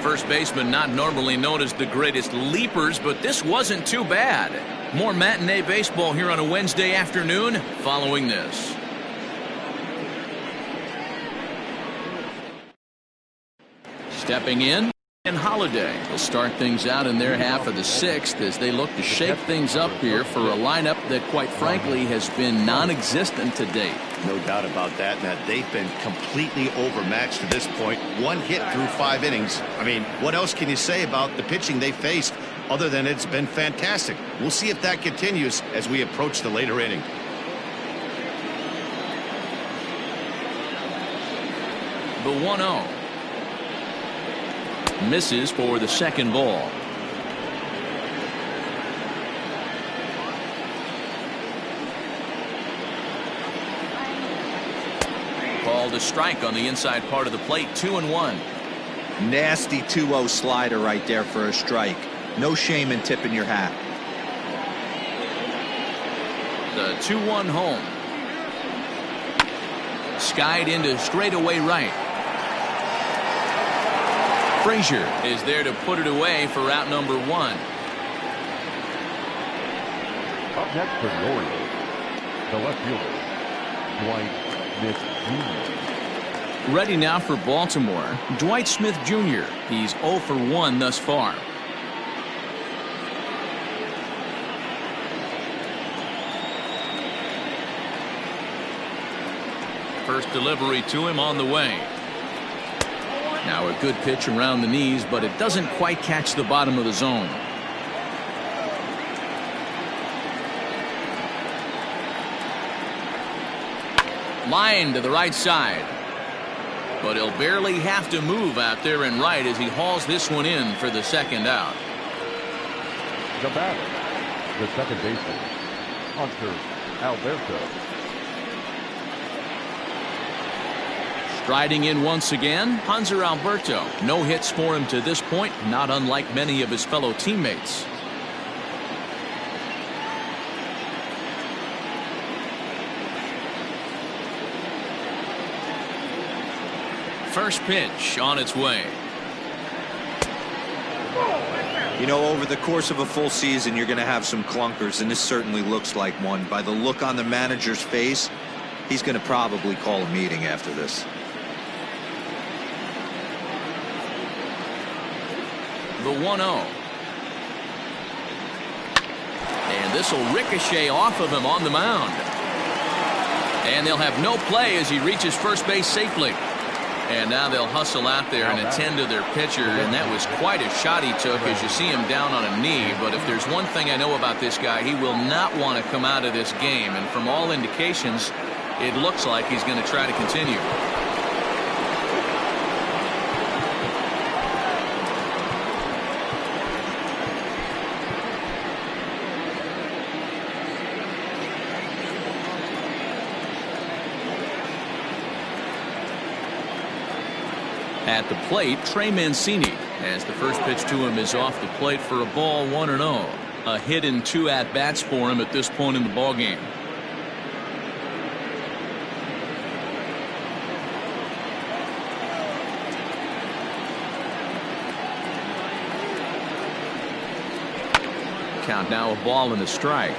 First baseman not normally known as the greatest leapers, but this wasn't too bad. More matinee baseball here on a Wednesday afternoon following this. Stepping in, and Holiday will start things out in their half of the 6th as they look to shake things up here for a lineup that, quite frankly, has been non-existent to date. No doubt about that, Matt. They've been completely overmatched to this point. 1 hit through 5 innings. I mean, what else can you say about the pitching they faced other than it's been fantastic? We'll see if that continues as we approach the later inning. The 1-0. Misses for the second ball. Called a strike on the inside part of the plate. 2-1. Nasty 2-0 slider right there for a strike. No shame in tipping your hat. The 2-1 home. Skied into straightaway right. Frazier is there to put it away for out number 1. Up next for the Orioles, the left fielder, Dwight Smith Jr. Ready now for Baltimore, Dwight Smith Jr. He's 0 for 1 thus far. First delivery to him on the way. Now a good pitch around the knees, but it doesn't quite catch the bottom of the zone. Line to the right side. But he'll barely have to move out there in right as he hauls this one in for the second out. The batter, the second baseman, Hunter Alberto. Striding in once again, Hanser Alberto. No hits for him to this point, not unlike many of his fellow teammates. First pitch on its way. You know, over the course of a full season, you're going to have some clunkers, and this certainly looks like one. By the look on the manager's face, he's going to probably call a meeting after this. The 1-0. And this will ricochet off of him on the mound. And they'll have no play as he reaches first base safely. And now they'll hustle out there and attend to their pitcher, and that was quite a shot he took as you see him down on a knee. But if there's one thing I know about this guy, he will not want to come out of this game. And from all indications, it looks like he's going to try to continue. At the plate, Trey Mancini, as the first pitch to him is off the plate for a ball. 1-0. A hit in 2 at-bats for him at this point in the ballgame. Count now a ball and a strike.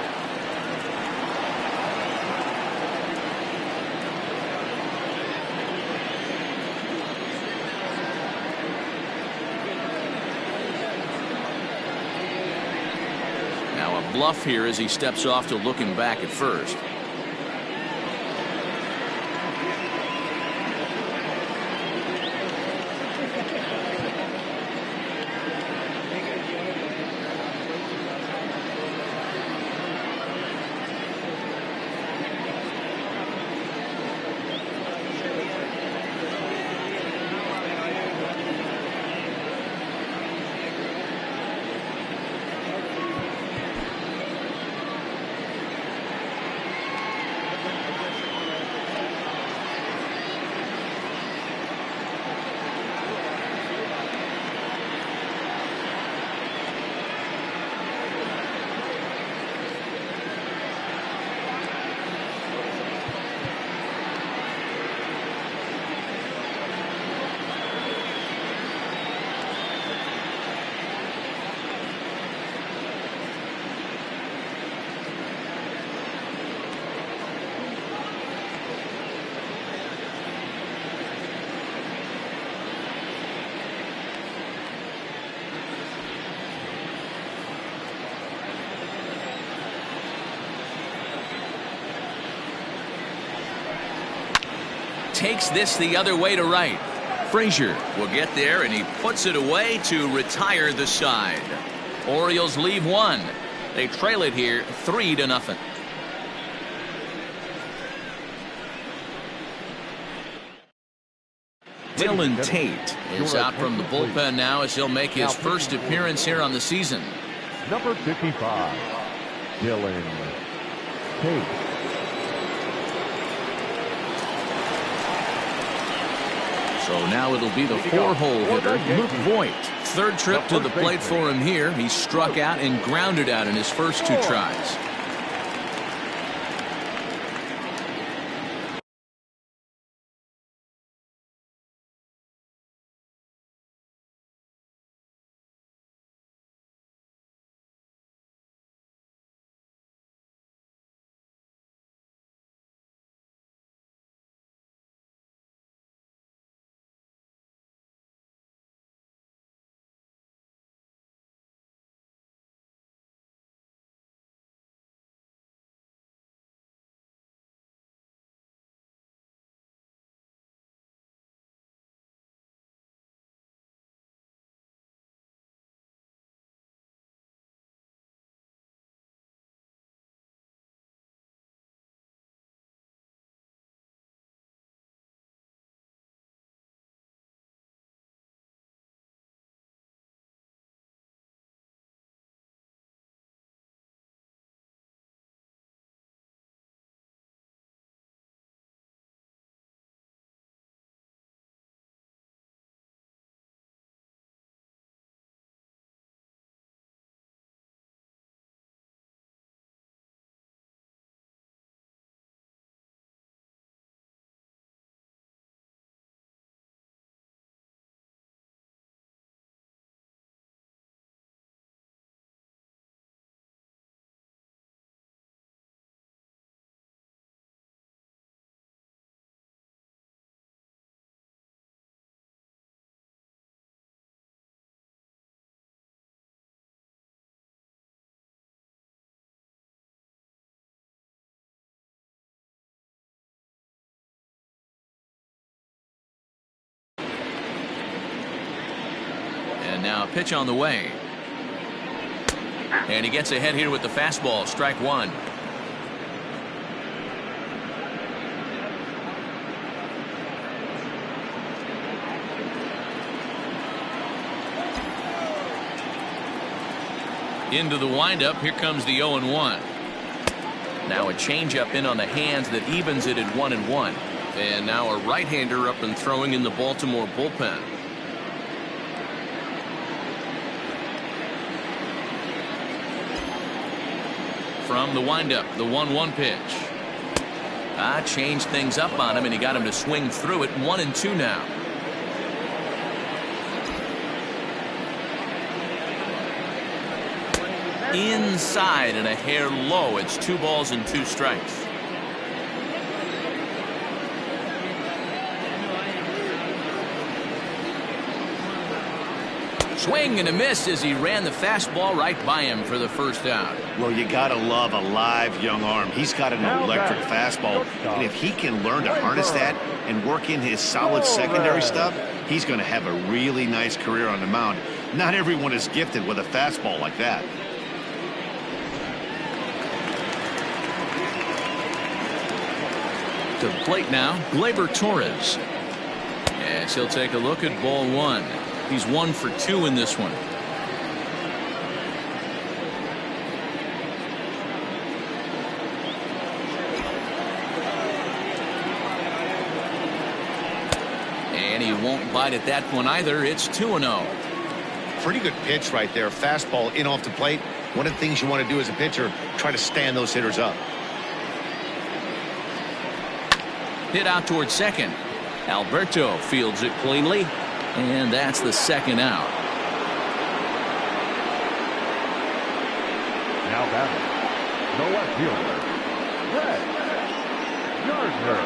Now a bluff here as he steps off to looking back at first. Takes this the other way to right. Frazier will get there, and he puts it away to retire the side. Orioles leave one. They trail it here 3-0. Dylan Tate is out from the bullpen now as he'll make his first appearance here on the season. Number 55, Dylan Tate. So now it'll be the 4-hole hitter, Luke Voigt. Third trip to the plate for him here. He struck out and grounded out in his first 2 tries. And now a pitch on the way. And he gets ahead here with the fastball. Strike 1. Into the windup. Here comes the 0-1. Now a changeup in on the hands that evens it at 1-1. And now a right-hander up and throwing in the Baltimore bullpen. From the windup, the 1-1 pitch. Changed things up on him, and he got him to swing through it. 1-2 now. inside and a hair low. It's 2 balls and 2 strikes. Swing and a miss as he ran the fastball right by him for the first out. Well, you got to love a live young arm. He's got an electric fastball, and if he can learn to harness that and work in his solid secondary stuff, he's going to have a really nice career on the mound. Not everyone is gifted with a fastball like that. To the plate now, Gleyber Torres. Yes, he'll take a look at ball 1. He's 1 for 2 in this one. And he won't bite at that one either. It's 2-0. Pretty good pitch right there. Fastball in off the plate. One of the things you want to do as a pitcher, try to stand those hitters up. Hit out towards second. Alberto fields it cleanly. And that's the second out. Now batting, the left fielder, Brett Gardner.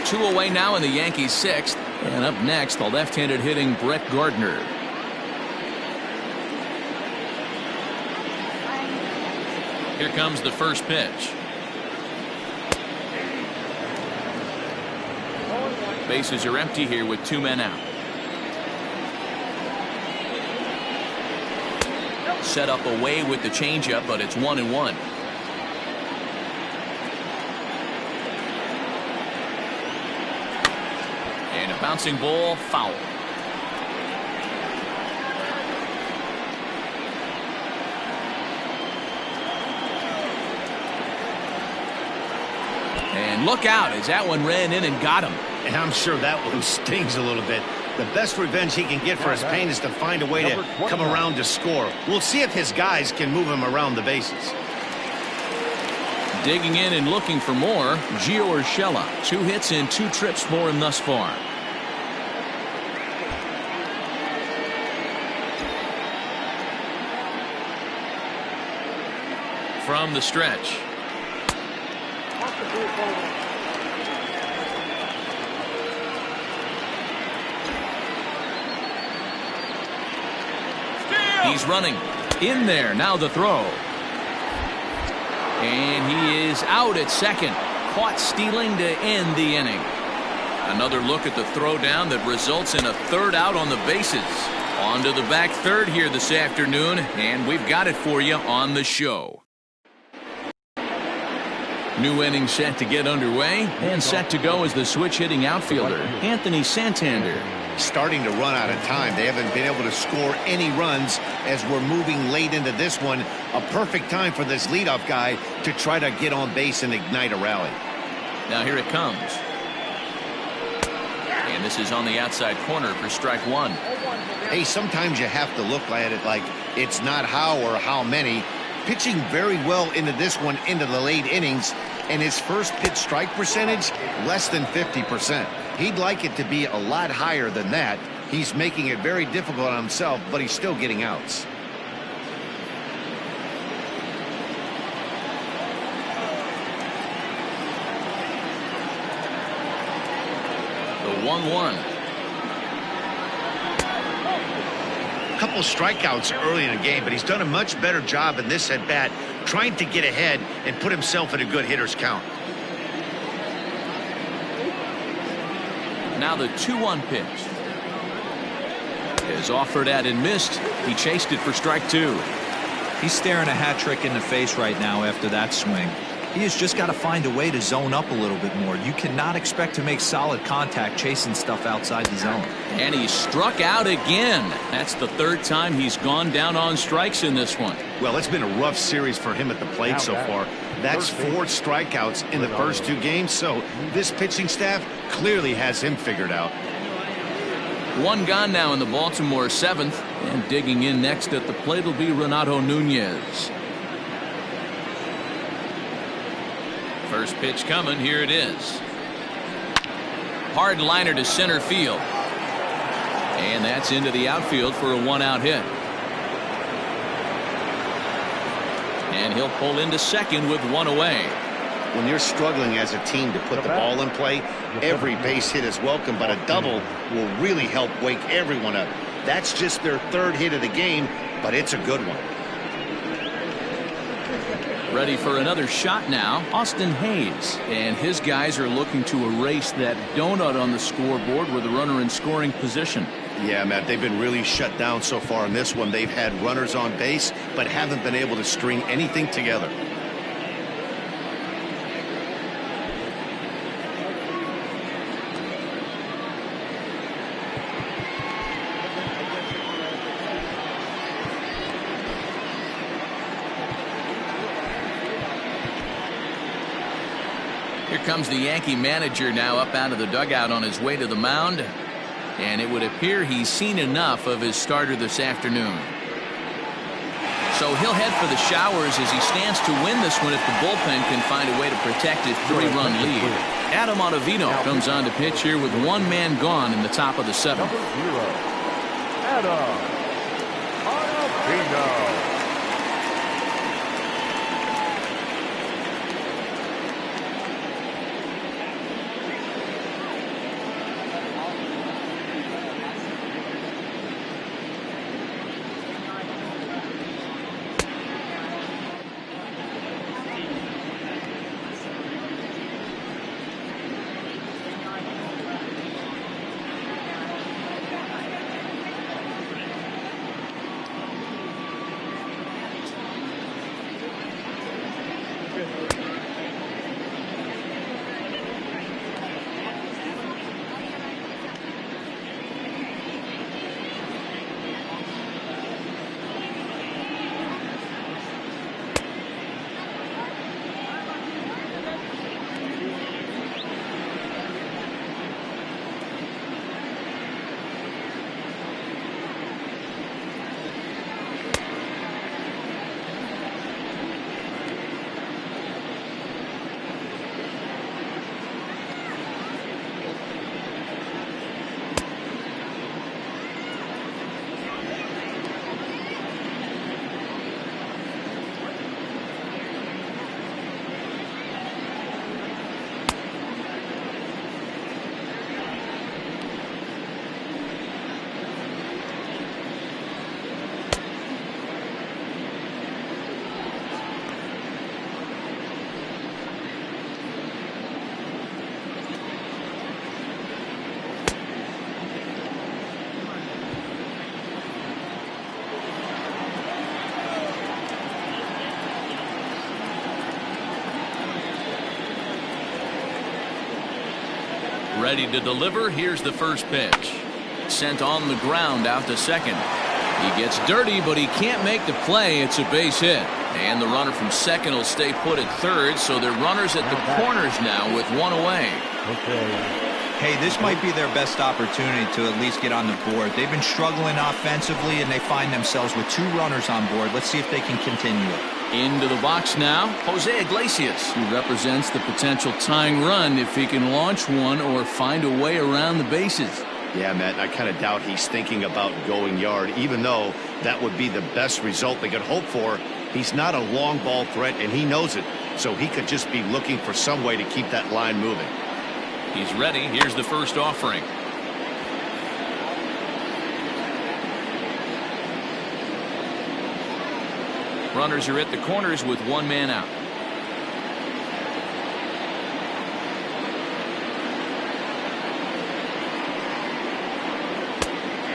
2 away now in the Yankees' 6th. And up next, the left-handed hitting Brett Gardner. Here comes the first pitch. Bases are empty here with 2 men out. Set up away with the changeup, but it's 1-1. And a bouncing ball, foul. And look out as that one ran in and got him. And I'm sure that one stings a little bit. The best revenge he can get for his pain is to find a way to come around to score. We'll see if his guys can move him around the bases. Digging in and looking for more, Gio Urshela. 2 hits and 2 trips for him thus far. From the stretch. He's running in there. Now the throw. And he is out at second. Caught stealing to end the inning. Another look at the throw down that results in a 3rd out on the bases. On to the back 3rd here this afternoon, and we've got it for you on the show. New inning set to get underway, and set to go as the switch hitting outfielder, Anthony Santander. Starting to run out of time. They haven't been able to score any runs as we're moving late into this one. A perfect time for this leadoff guy to try to get on base and ignite a rally. Now here it comes. And this is on the outside corner for strike 1. Hey, sometimes you have to look at it like it's not how or how many. Pitching very well into this one into the late innings, and his first pitch strike percentage less than 50%. He'd like it to be a lot higher than that. He's making it very difficult on himself, but he's still getting outs. The 1-1. Couple strikeouts early in the game, but he's done a much better job in this at bat trying to get ahead and put himself in a good hitter's count. Now the 2-1 pitch is offered at and missed. He chased it for strike 2. He's staring a hat trick in the face right now after that swing. He has just got to find a way to zone up a little bit more. You cannot expect to make solid contact chasing stuff outside the zone. And he struck out again. That's the 3rd time he's gone down on strikes in this one. Well, it's been a rough series for him at the plate so far. That's 4 strikeouts in the first 2 games, so this pitching staff clearly has him figured out. 1 gone now in the Baltimore 7th, and digging in next at the plate will be Renato Nunez. First pitch coming. Here it is. Hard liner to center field. And that's into the outfield for a 1-out hit. And he'll pull into second with 1 away. When you're struggling as a team to put the ball in play, every base hit is welcome, but a double will really help wake everyone up. That's just their 3rd hit of the game, but it's a good one. Ready for another shot now, Austin Hayes. And his guys are looking to erase that donut on the scoreboard with a runner in scoring position. Yeah, Matt, they've been really shut down so far in this one. They've had runners on base, but haven't been able to string anything together. Here comes the Yankee manager now up out of the dugout on his way to the mound. And it would appear he's seen enough of his starter this afternoon. So he'll head for the showers as he stands to win this one if the bullpen can find a way to protect his 3-run lead. Adam Ottavino comes on to pitch here with 1 man gone in the top of the 7th. Number 0, Adam Ottavino. Ready to deliver. Here's the first pitch. Sent on the ground out to second. He gets dirty, but he can't make the play. It's a base hit. And the runner from second will stay put at third, so they're runners at the corners now with 1 away. Hey, this might be their best opportunity to at least get on the board. They've been struggling offensively, and they find themselves with 2 runners on board. Let's see if they can continue it. Into the box now, Jose Iglesias, who represents the potential tying run if he can launch one or find a way around the bases. Yeah, Matt, I kind of doubt he's thinking about going yard, even though that would be the best result they could hope for. He's not a long ball threat, and he knows it, so he could just be looking for some way to keep that line moving. He's ready. Here's the first offering. Runners are at the corners with 1 man out.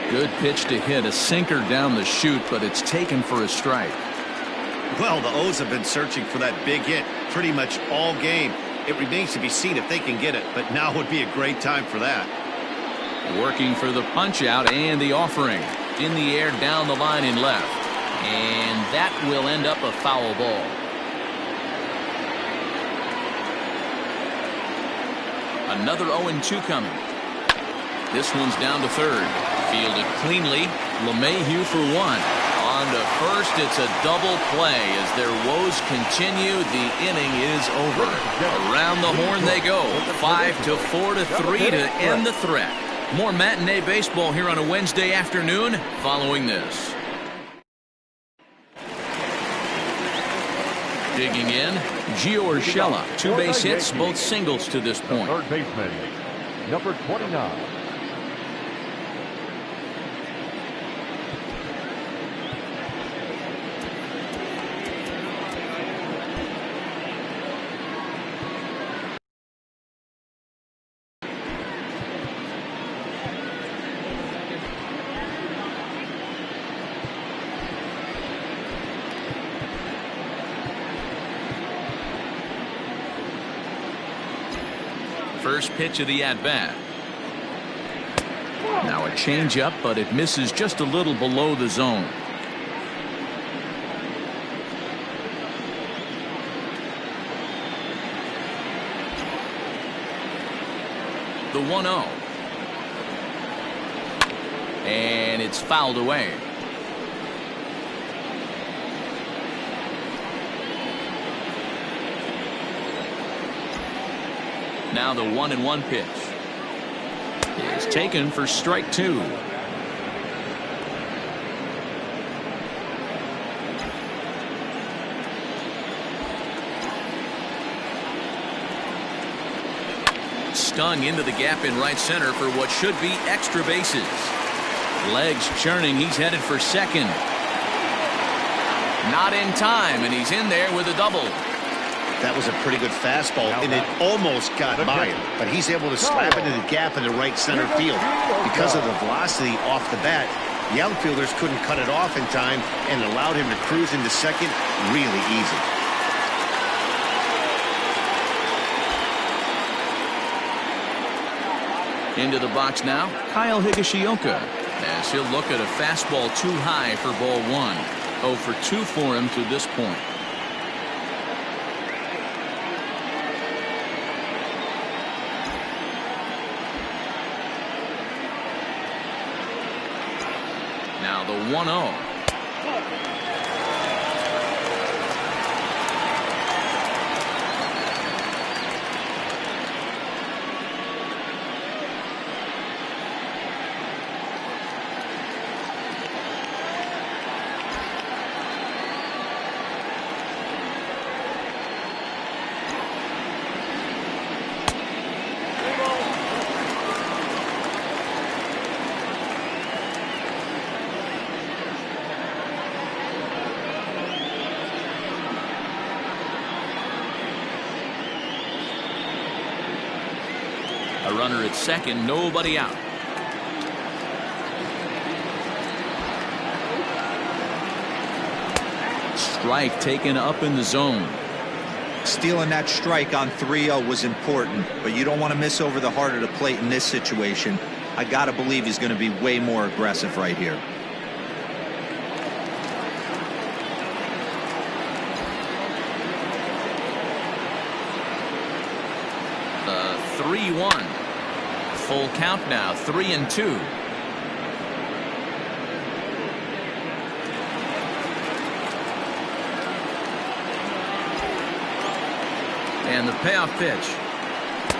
Good pitch to hit, a sinker down the chute, but it's taken for a strike. Well, the O's have been searching for that big hit pretty much all game. It remains to be seen if they can get it, but now would be a great time for that. Working for the punch out and the offering. In the air down the line in left. And that will end up a foul ball. Another 0-2 coming. This one's down to third. Fielded cleanly. LeMahieu for 1. On to first. It's a double play as their woes continue. The inning is over. Around the horn they go. 5-4 to 3 to end the threat. More matinee baseball here on a Wednesday afternoon following this. Digging in, Gio Urshela. 2 base hits, both singles to this point. Third baseman, number 29. First pitch of the at-bat. Now a changeup, but it misses just a little below the zone. The 1-0. And it's fouled away. Now the 1-1 pitch is taken for strike 2. Stung into the gap in right center for what should be extra bases. Legs churning, he's headed for second. Not in time, and he's in there with a double. That was a pretty good fastball, and it almost got by him. But he's able to slap it in the gap in the right center field. Because of the velocity off the bat, the outfielders couldn't cut it off in time and allowed him to cruise into second really easy. Into the box now, Kyle Higashioka, as he'll look at a fastball too high for ball 1. 0 for 2 for him to this point. Now the 1-0. A runner at second, nobody out. Strike taken up in the zone. Stealing that strike on 3-0 was important, but you don't want to miss over the heart of the plate in this situation. I got to believe he's going to be way more aggressive right here. The 3-1. Full count now, 3-2. And the payoff pitch.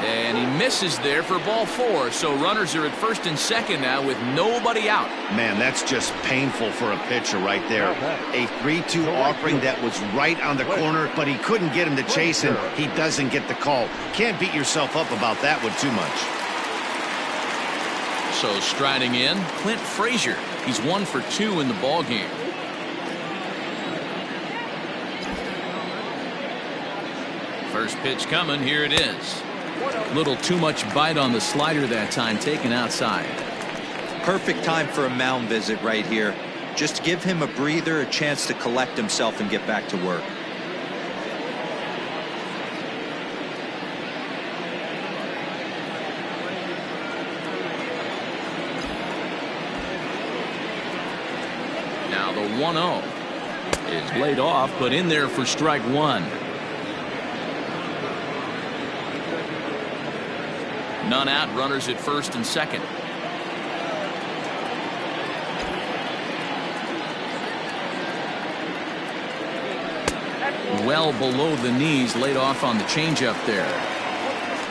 And he misses there for ball 4. So runners are at first and second now with nobody out. Man, that's just painful for a pitcher right there. A 3-2 offering that was right on the corner, but he couldn't get him to chase him. He doesn't get the call. Can't beat yourself up about that one too much. So striding in, Clint Frazier. He's 1 for 2 in the ball game. First pitch coming, here it is. Little too much bite on the slider that time, taken outside. Perfect time for a mound visit right here. Just give him a breather, a chance to collect himself and get back to work. Now the 1-0 is laid off, but in there for strike 1. None out, runners at first and second. Well below the knees, laid off on the changeup there.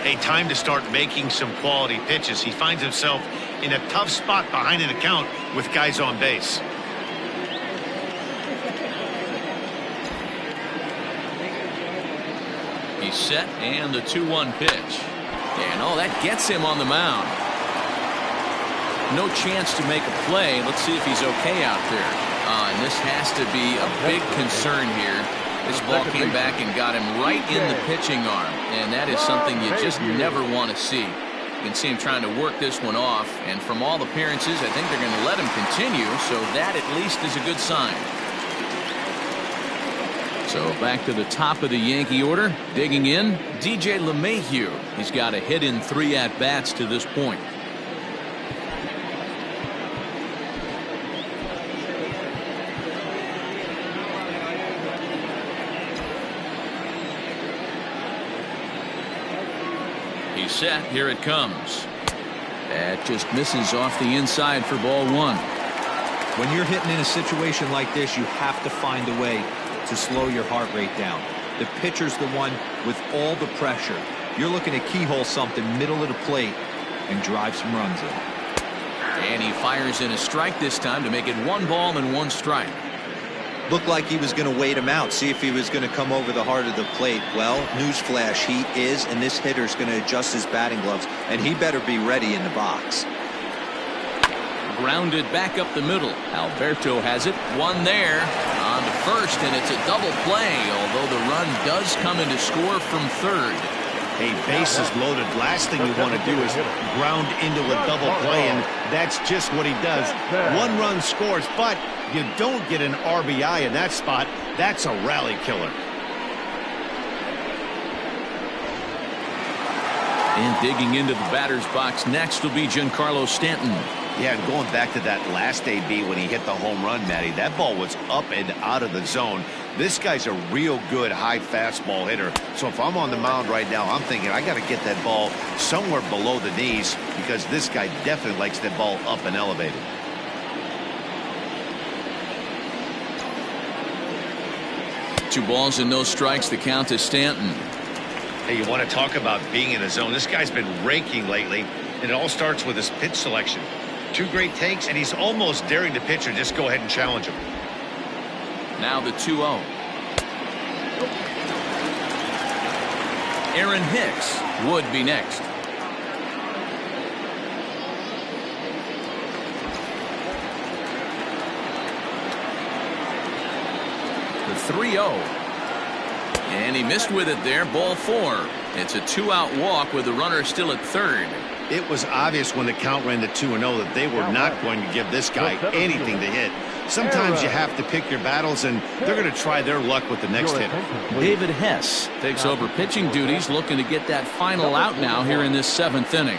A time to start making some quality pitches. He finds himself in a tough spot behind an account with guys on base. He's set, and the 2-1 pitch. And oh, that gets him on the mound. No chance to make a play. Let's see if he's okay out there. And this has to be a big concern here. This ball came back and got him right in the pitching arm. And that is something you just never want to see. You can see him trying to work this one off. And from all appearances, I think they're going to let him continue. So that at least is a good sign. So back to the top of the Yankee order. Digging in, DJ LeMahieu. He's got a hit in 3 at-bats to this point. He's set. Here it comes. That just misses off the inside for ball 1. When you're hitting in a situation like this, you have to find a way to slow your heart rate down. The pitcher's the one with all the pressure. You're looking to keyhole something middle of the plate and drive some runs in. And he fires in a strike this time to make it 1 ball and 1 strike. Looked like he was going to wait him out, see if he was going to come over the heart of the plate. Well, newsflash, he is, and this hitter's going to adjust his batting gloves, and he better be ready in the box. Grounded back up the middle. Alberto has it. 1 there. On to first, and it's a double play, although the run does come in to score from third. Hey, bases loaded. Last thing you want to do is ground into a double play, and that's just what he does. 1 run scores, but you don't get an RBI in that spot. That's a rally killer. And digging into the batter's box next will be Giancarlo Stanton. Yeah, and going back to that last AB when he hit the home run, Matty, that ball was up and out of the zone. This guy's a real good high fastball hitter. So if I'm on the mound right now, I'm thinking I got to get that ball somewhere below the knees because this guy definitely likes that ball up and elevated. Two balls and no strikes. The count to Stanton. Hey, you want to talk about being in a zone? This guy's been raking lately, and it all starts with his pitch selection. 2 great takes, and he's almost daring the pitcher just go ahead and challenge him. Now the 2-0. Aaron Hicks would be next. The 3-0. And he missed with it there. Ball 4. It's a 2-out walk with the runner still at third. It was obvious when the count ran to 2-0 that they were not going to give this guy anything to hit. Sometimes you have to pick your battles, and they're going to try their luck with the next hitter. David Hess takes over pitching duties, looking to get that final out now here in this 7th inning.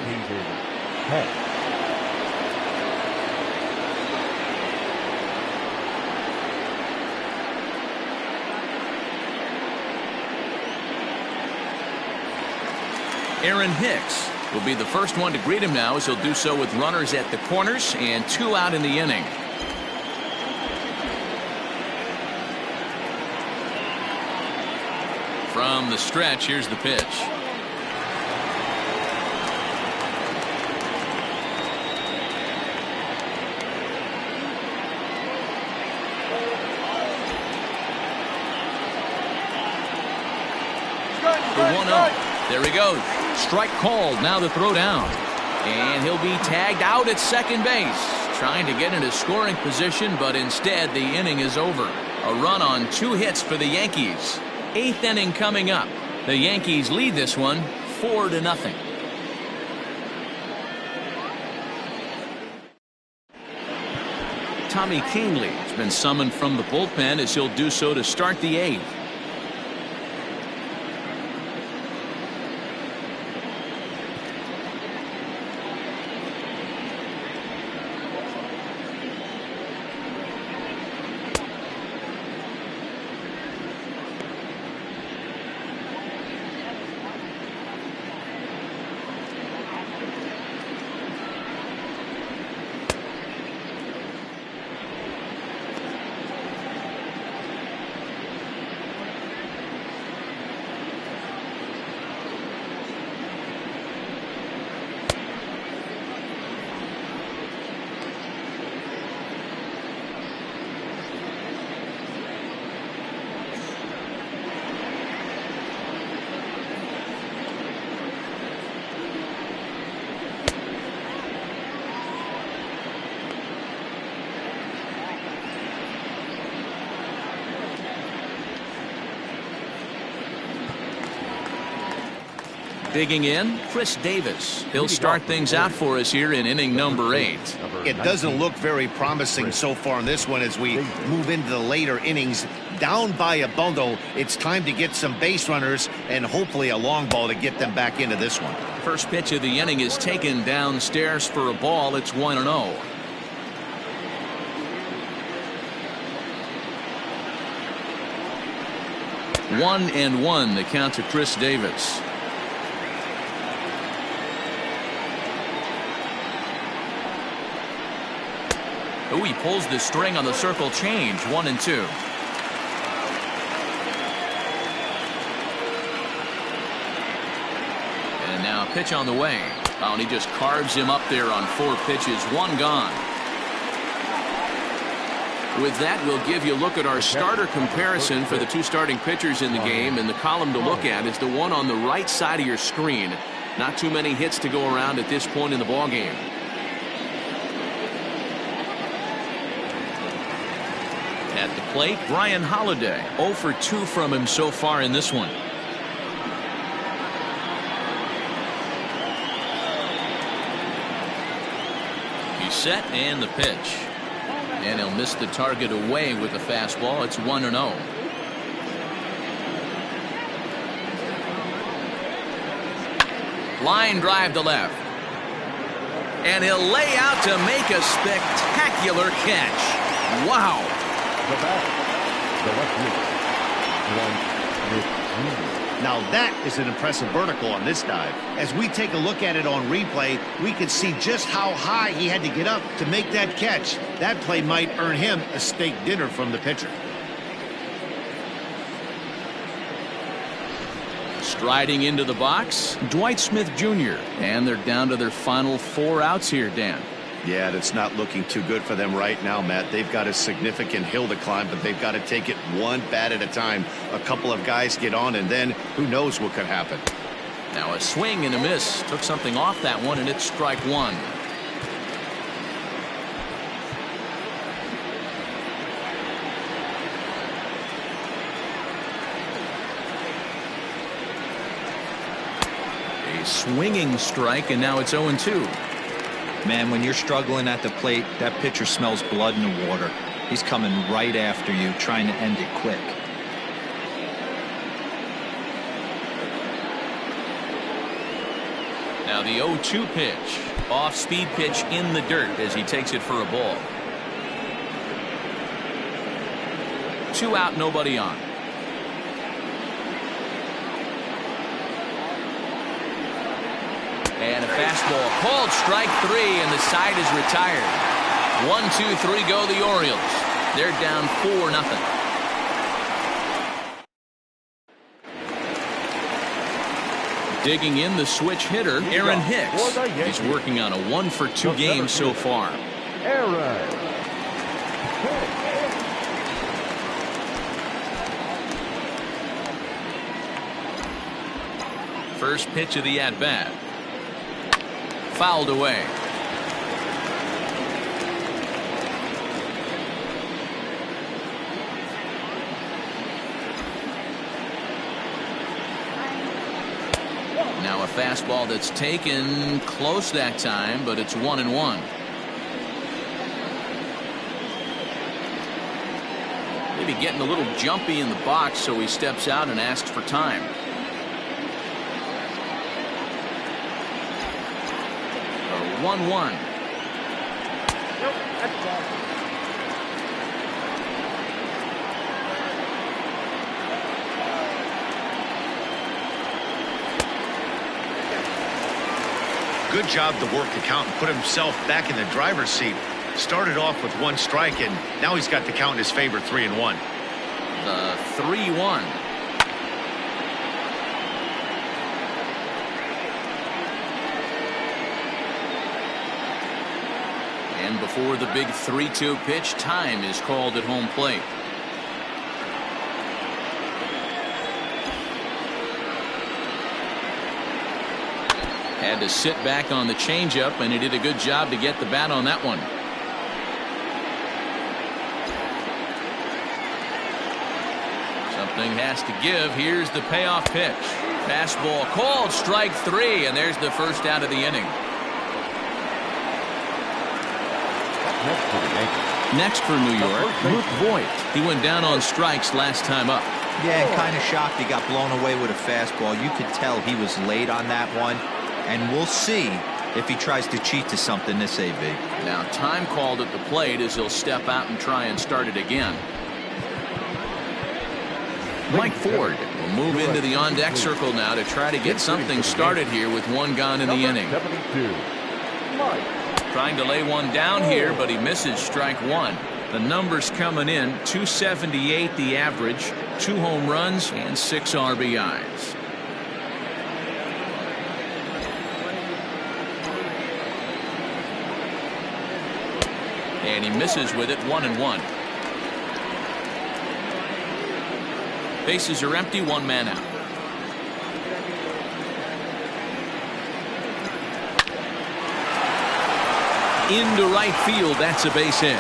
Aaron Hicks will be the first one to greet him now, as he'll do so with runners at the corners and 2 out in the inning. From the stretch, here's the pitch. The 1-0. There he goes. Strike called. Now the throw down. And he'll be tagged out at second base. Trying to get into scoring position, but instead the inning is over. A run on 2 hits for the Yankees. 8th inning coming up. The Yankees lead this one 4-0. Tommy Kahnle has been summoned from the bullpen, as he'll do so to start the 8th. Digging in, Chris Davis. He'll start things out for us here in inning number 8. It doesn't look very promising so far in this one as we move into the later innings. Down by a bundle, it's time to get some base runners and hopefully a long ball to get them back into this one. First pitch of the inning is taken downstairs for a ball. It's 1-0. 1-1 the count to Chris Davis. Oh, he pulls the string on the circle change. 1-2. And now pitch on the way. Oh, and he just carves him up there on 4 pitches. 1 gone. With that, we'll give you a look at our starter comparison for the 2 starting pitchers in the game. And the column to look at is the one on the right side of your screen. Not too many hits to go around at this point in the ballgame. At the plate, Brian Holiday. 0 for 2 from him so far in this one. He's set and the pitch. And he'll miss the target away with the fastball. It's 1-0. Line drive to left. And he'll lay out to make a spectacular catch. Wow. The left Now that is an impressive vertical on this dive. As we take a look at it on replay, we can see just how high he had to get up to make that catch. That play might earn him a steak dinner from the pitcher. Striding into the box, Dwight Smith Jr. And they're down to their final 4 outs here, Dan. Yeah, that's not looking too good for them right now, Matt. They've got a significant hill to climb, but they've got to take it one bat at a time. A couple of guys get on, and then who knows what could happen. Now a swing and a miss. Took something off that one, and it's strike 1. A swinging strike, and now it's 0-2. Man, when you're struggling at the plate, that pitcher smells blood in the water. He's coming right after you, trying to end it quick. Now the 0-2 pitch. Off-speed pitch in the dirt as he takes it for a ball. 2 out, nobody on. And a fastball called strike 3, and the side is retired. 1-2-3 go the Orioles. They're down 4-0. Digging in the switch hitter, Aaron Hicks. He's working on a 1 for 2 game so far. Aaron. First pitch of the at-bat. Fouled away. Now a fastball that's taken close that time, but it's 1-1. Maybe getting a little jumpy in the box, so he steps out and asks for time. A 1-1. Good job to work the count and put himself back in the driver's seat. Started off with 1 strike, and now he's got the count in his favor, 3-1. The 3-1. And before the big 3-2 pitch, time is called at home plate. Had to sit back on the changeup, and he did a good job to get the bat on that one. Something has to give. Here's the payoff pitch. Fastball called, strike 3, and there's the first out of the inning. Next for the Yankees. Next for New York, Luke Voigt. He went down on strikes last time up. Yeah, kind of shocked he got blown away with a fastball. You could tell he was late on that one, and we'll see if he tries to cheat to something this AB. Now time called at the plate as he'll step out and try and start it again. Mike Ford will move into the on-deck circle now to try to get something started here with one gone in the inning. 72. Mike. Trying to lay one down here, but he misses strike 1. The numbers coming in, 278 the average, 2 home runs and 6 RBIs. And he misses with it, 1-1. Bases are empty, 1 man out. Into right field, that's a base hit.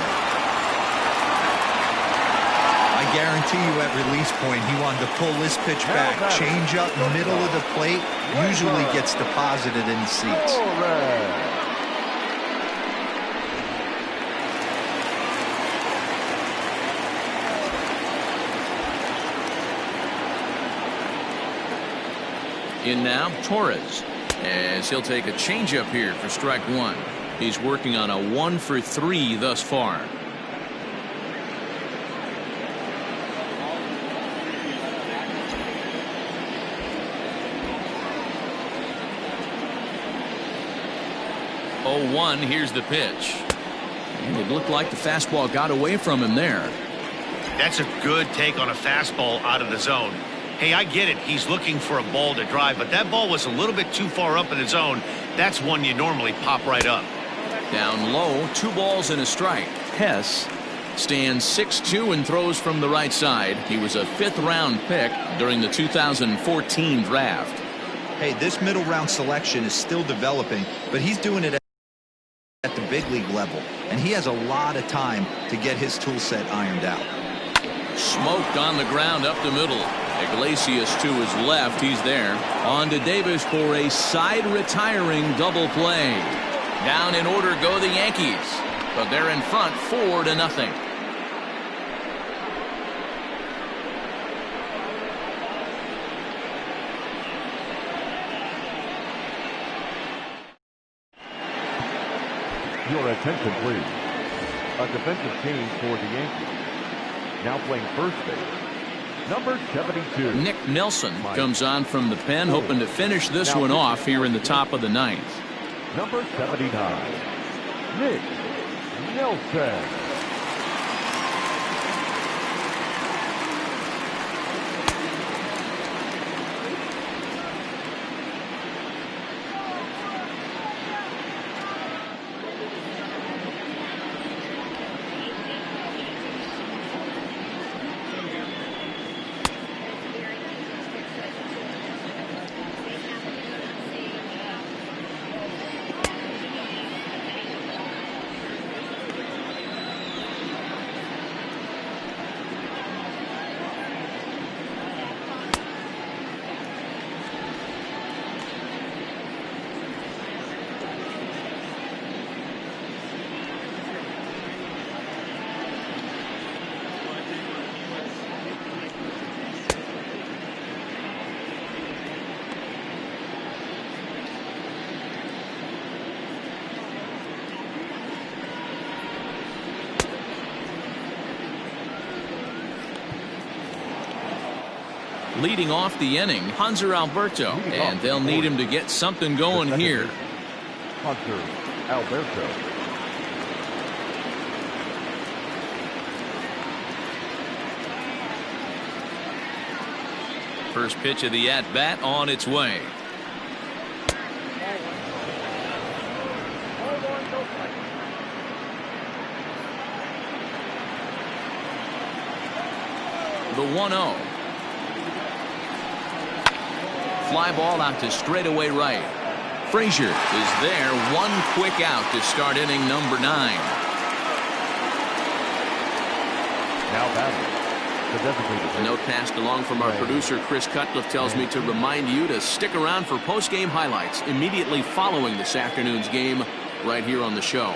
I guarantee you at release point he wanted to pull this pitch back. Change up middle of the plate usually gets deposited in the seats. In now, Torres, as he'll take a changeup here for strike 1. He's working on a 1-for-3 thus far. Oh, 1, here's the pitch. And it looked like the fastball got away from him there. That's a good take on a fastball out of the zone. Hey, I get it. He's looking for a ball to drive, but that ball was a little bit too far up in the zone. That's one you normally pop right up. Down low, 2 balls and a strike. Hess stands 6'2" and throws from the right side. He was a 5th-round pick during the 2014 draft. Hey, this middle round selection is still developing, but he's doing it at the big league level, and he has a lot of time to get his tool set ironed out. Smoked on the ground up the middle. Iglesias to his left. He's there. On to Davis for a side retiring double play. Down in order go the Yankees, but they're in front 4-0. Your attention, please. A defensive change for the Yankees. Now playing first base, number 72. Nick Nelson comes on from the pen, hoping to finish this one off here in the top of the 9th. Number 79, Nick Nelson. Leading off the inning, Hanser Alberto, and they'll need him to get something going here. Hanser Alberto. First pitch of the at-bat on its way. The 1-0. Fly ball out to straightaway right. Frazier is there. One quick out to start inning number 9. Now batting, The designated A hitter. note passed along from our producer, Chris Cutcliffe, tells me to remind you to stick around for post-game highlights immediately following this afternoon's game right here on the show.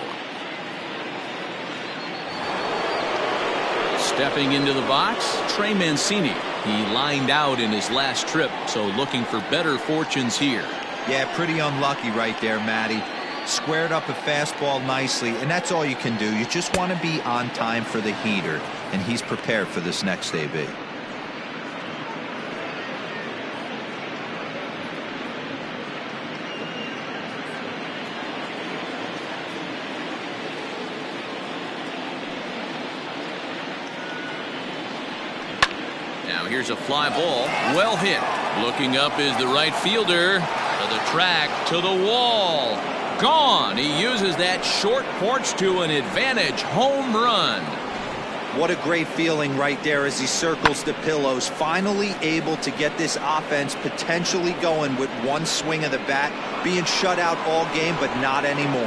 Stepping into the box, Trey Mancini. He lined out in his last trip, so looking for better fortunes here. Yeah, pretty unlucky right there, Matty. Squared up a fastball nicely, and that's all you can do. You just want to be on time for the heater, and he's prepared for this next AB. Now here's a fly ball, well hit. Looking up is the right fielder. To the track, to the wall. Gone. He uses that short porch to an advantage home run. What a great feeling right there as he circles the pillows. Finally able to get this offense potentially going with one swing of the bat. Being shut out all game, but not anymore.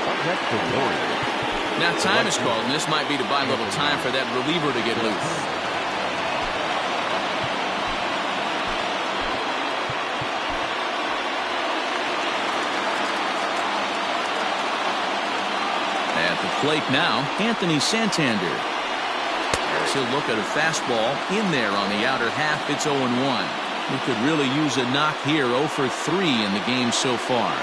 Up next is Orioles. Now time is called, and this might be to buy a little time for that reliever to get loose. At the plate now, Anthony Santander. As he'll look at a fastball in there on the outer half. It's 0-1. He could really use a knock here. 0 for 3 in the game so far.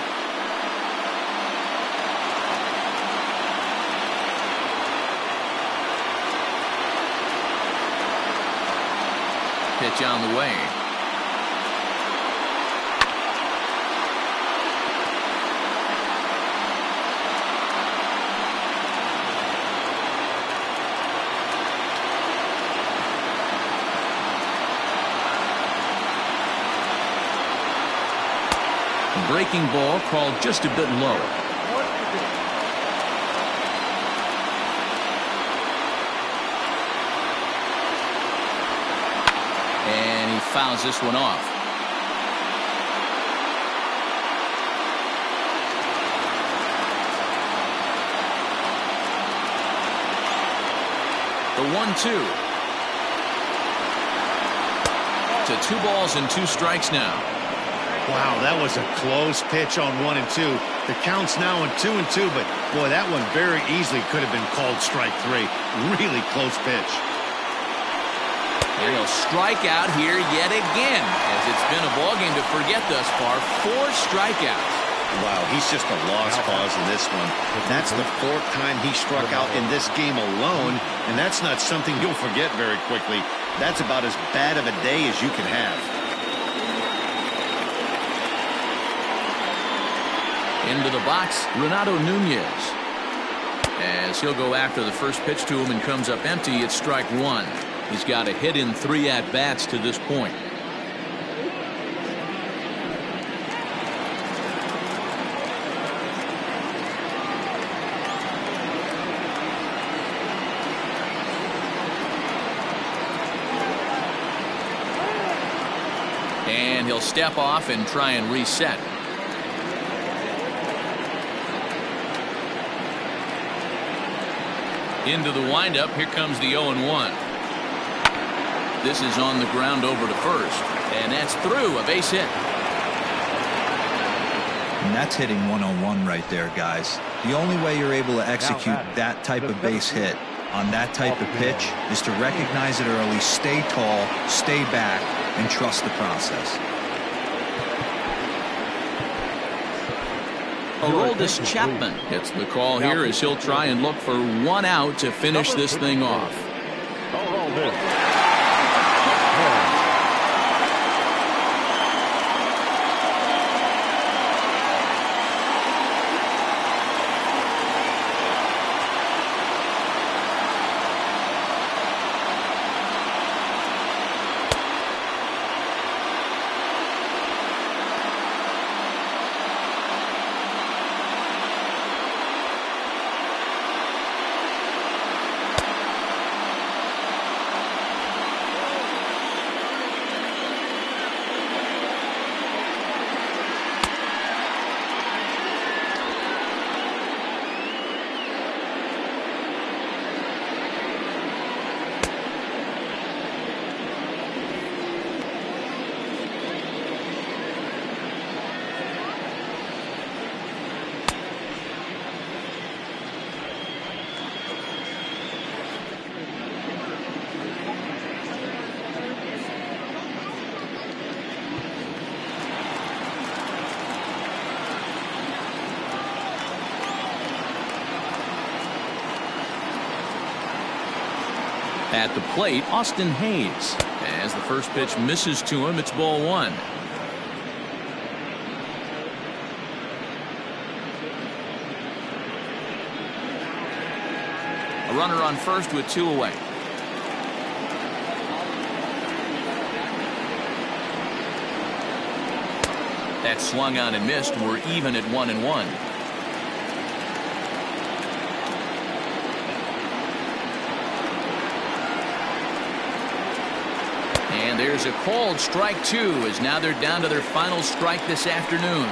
Pitch on the way. Breaking ball called just a bit low. And he fouls this one off. The 1-2. To 2 balls and 2 strikes now. Wow, that was a close pitch on 1 and 2. The count's now on 2 and 2, but boy, that one very easily could have been called strike 3. Really close pitch. And he'll strike out here yet again, as it's been a ballgame to forget thus far. 4 strikeouts. Wow, he's just a lost cause in this one. That's the 4th time he struck out in this game alone, and that's not something you'll forget very quickly. That's about as bad of a day as you can have. Into the box, Renato Nunez. As he'll go after the first pitch to him and comes up empty, it's strike 1. He's got a hit in 3 at-bats to this point. And he'll step off and try and reset. Into the windup. Here comes the 0-1. This is on the ground over to first. And that's through. A base hit. And that's hitting 101 right there, guys. The only way you're able to execute that type of base hit on that type of pitch is to recognize it early, stay tall, stay back, and trust the process. Aroldis Chapman gets the call here as he'll try and look for 1 out to finish this thing off. At the plate, Austin Hayes. As the first pitch misses to him, it's ball one. A runner on first with 2 away. That swung on and missed. We're even at 1-1. And there's a called strike 2, as now they're down to their final strike this afternoon.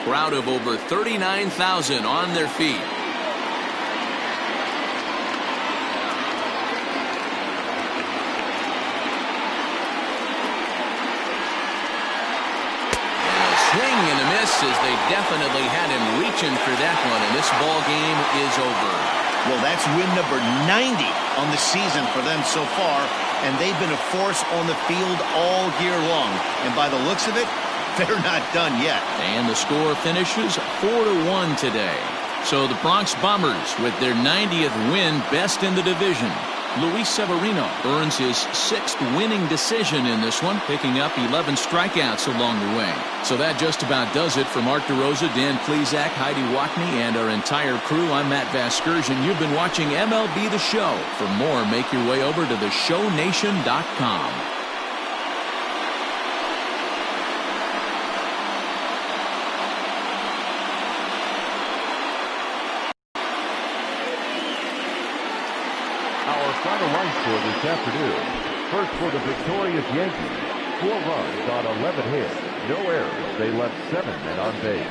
Crowd of over 39,000 on their feet. Swing and a miss, as they definitely had him reaching for that one, and this ball game is over. Well, that's win number 90 on the season for them so far, and they've been a force on the field all year long. And by the looks of it, they're not done yet. And the score finishes 4-1 today. So the Bronx Bombers, with their 90th win, best in the division. Luis Severino earns his 6th winning decision in this one, picking up 11 strikeouts along the way. So that just about does it. For Mark DeRosa, Dan Plesac, Heidi Wackney, and our entire crew, I'm Matt Vasgersian. You've been watching MLB The Show. For more, make your way over to theshownation.com. Final line score this afternoon. First for the victorious Yankees, 4 runs on 11 hits, no errors. They left 7 men on base.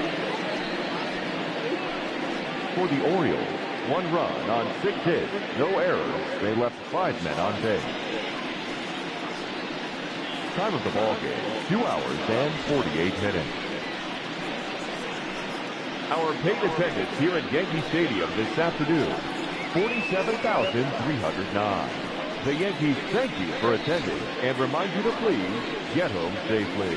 For the Orioles, 1 run on 6 hits, no errors. They left 5 men on base. Time of the ball game, 2 hours and 48 minutes. Our paid attendance here at Yankee Stadium this afternoon, 47,309. The Yankees thank you for attending and remind you to please get home safely.